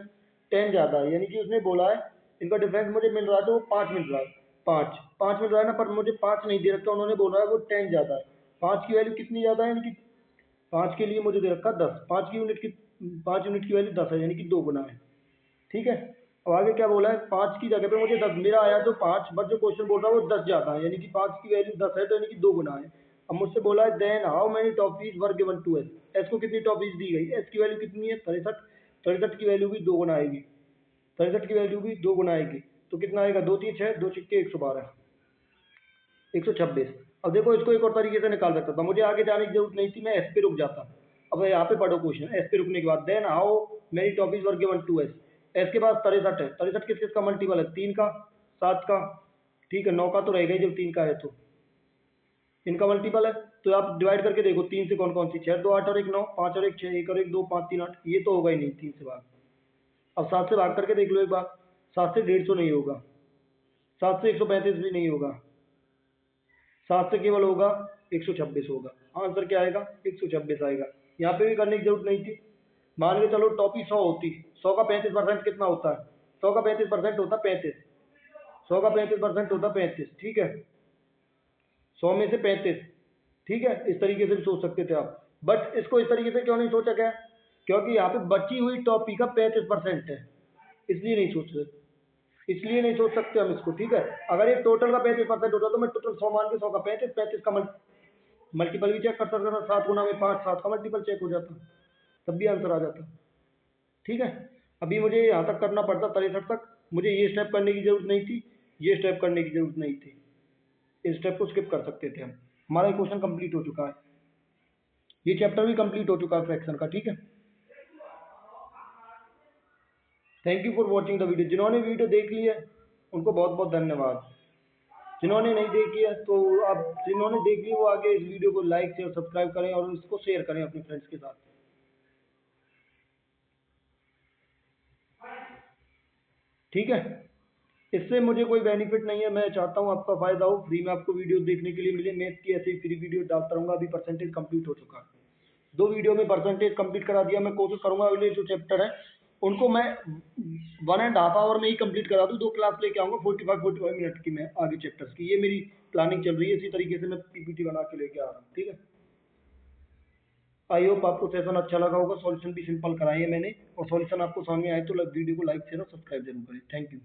10 ज़्यादा है, यानी कि उसने बोला है इनका डिफरेंस मुझे मिल रहा है तो वो 5 मिल रहा है, 5 मिल रहा है ना, पर मुझे 5 नहीं दे रखा, उन्होंने बोला है वो 10 ज़्यादा है। 5 की वैल्यू कितनी ज़्यादा है, यानी कि 5 के लिए मुझे दे रखा 10, 5 यूनिट की वैल्यू 10 है, यानी कि 2 गुना है, ठीक है। अब आगे क्या बोला है, 5 की जगह पे मुझे 10 मेरा आया तो 5, बट जो क्वेश्चन बोल रहा है वो 10 ज़्यादा है, यानी कि 5 की वैल्यू 10 है, तो यानी कि 2 गुना है। अब मुझसे बोला है then how many toffees were given to S, S को कितनी टॉफीज दी गई, एस की वैल्यू कितनी है 63, 63 की वैल्यू भी 2 गुना आएगी, 63 की वैल्यू भी 2 गुना आएगी, तो कितना आएगा 2 3 6, 2 छिक्के 112, 126। अब देखो इसको एक और तरीके से निकाल सकता था, मुझे आगे जाने की जरूरत नहीं थी, मैं एस पे रुक जाता। अब यहाँ पे पढ़ो क्वेश्चन, एस पे रुकने के बाद then how many toffees were given to S, S के पास 63 है, 63 किस किस का मल्टीपल है, 3 का, 7 का, ठीक है, 9 का तो रहेगा ही जब 3 का है तो इनका मल्टीपल है। तो आप डिवाइड करके देखो 3 से कौन कौन सी, 6 2 8 और 1 9, 5 और 1 6, 1 और 1 2, 5 3 8, ये तो होगा ही नहीं 3 से भाग। अब 7 से भाग करके देख लो एक बार, 7 से 150 नहीं होगा, 7 से 135 भी नहीं होगा, 7 से केवल होगा 126 होगा, आंसर क्या आएगा 126 आएगा। यहाँ पे भी करने की जरूरत नहीं थी। मान के चलो टॉपी 100 होती, 100 का 35% कितना होता है, 100 का 35% होता 35, 100 का 35% होता 35, ठीक है, 100 में से 35, ठीक है, इस तरीके से भी सोच सकते थे आप, बट इसको इस तरीके से क्यों नहीं सोचा गया, क्योंकि यहाँ पे बची हुई टॉपी का 35% है, इसलिए नहीं सोच रहे, इसलिए नहीं सोच सकते हम इसको, ठीक है। अगर ये टोटल का 35% होता तो मैं टोटल 100 मान के 100 का 35, 35 का मल्टीपल भी चेक कर सकता था, 7 गुना में 5, 7 का मल्टीपल चेक हो जाता, तब भी आंसर आ जाता, ठीक है। अभी मुझे यहाँ तक करना पड़ता 63 तक, मुझे ये स्टेप करने की जरूरत नहीं थी, ये स्टेप करने की जरूरत नहीं थी, इस स्टेप को स्किप कर सकते थे हम। हमारा क्वेश्चन कंप्लीट हो चुका है, ये चैप्टर भी कंप्लीट हो चुका है फ्रैक्शन का, ठीक है। Thank you for watching the video, जिन्होंने वीडियो देख ली है उनको बहुत बहुत धन्यवाद, जिन्होंने नहीं देखी है तो आप, जिन्होंने देख ली वो आगे इस वीडियो को लाइक शेयर सब्सक्राइब करें और इसको शेयर करें अपने फ्रेंड्स के साथ, ठीक है। इससे मुझे कोई बेनिफिट नहीं है, मैं चाहता हूँ आपका फायदा हो, फ्री में आपको वीडियो देखने के लिए मिले, मैथ की ऐसे ही फ्री वीडियो डालता रहूँगा। अभी परसेंटेज कंप्लीट हो चुका है, 2 वीडियो में परसेंटेज कंप्लीट करा दिया, मैं कोशिश करूँगा अगले जो चैप्टर है उनको मैं 1.5 आवर में ही कंप्लीट करा दूँ, 2 क्लास लेके आऊँगा 45 मिनट की, मैं आगे चैप्टर्स की, ये मेरी प्लानिंग चल रही है, इसी तरीके से मैं पीपीटी बना के लेके आ रहा हूँ, ठीक है। आई होप आपको सेशन अच्छा लगा होगा, सॉल्यूशन भी सिंपल कराए हैं मैंने, और सॉल्यूशन आपको सामने आए तो वीडियो को लाइक शेयर और सब्सक्राइब जरूर करें। Thank you.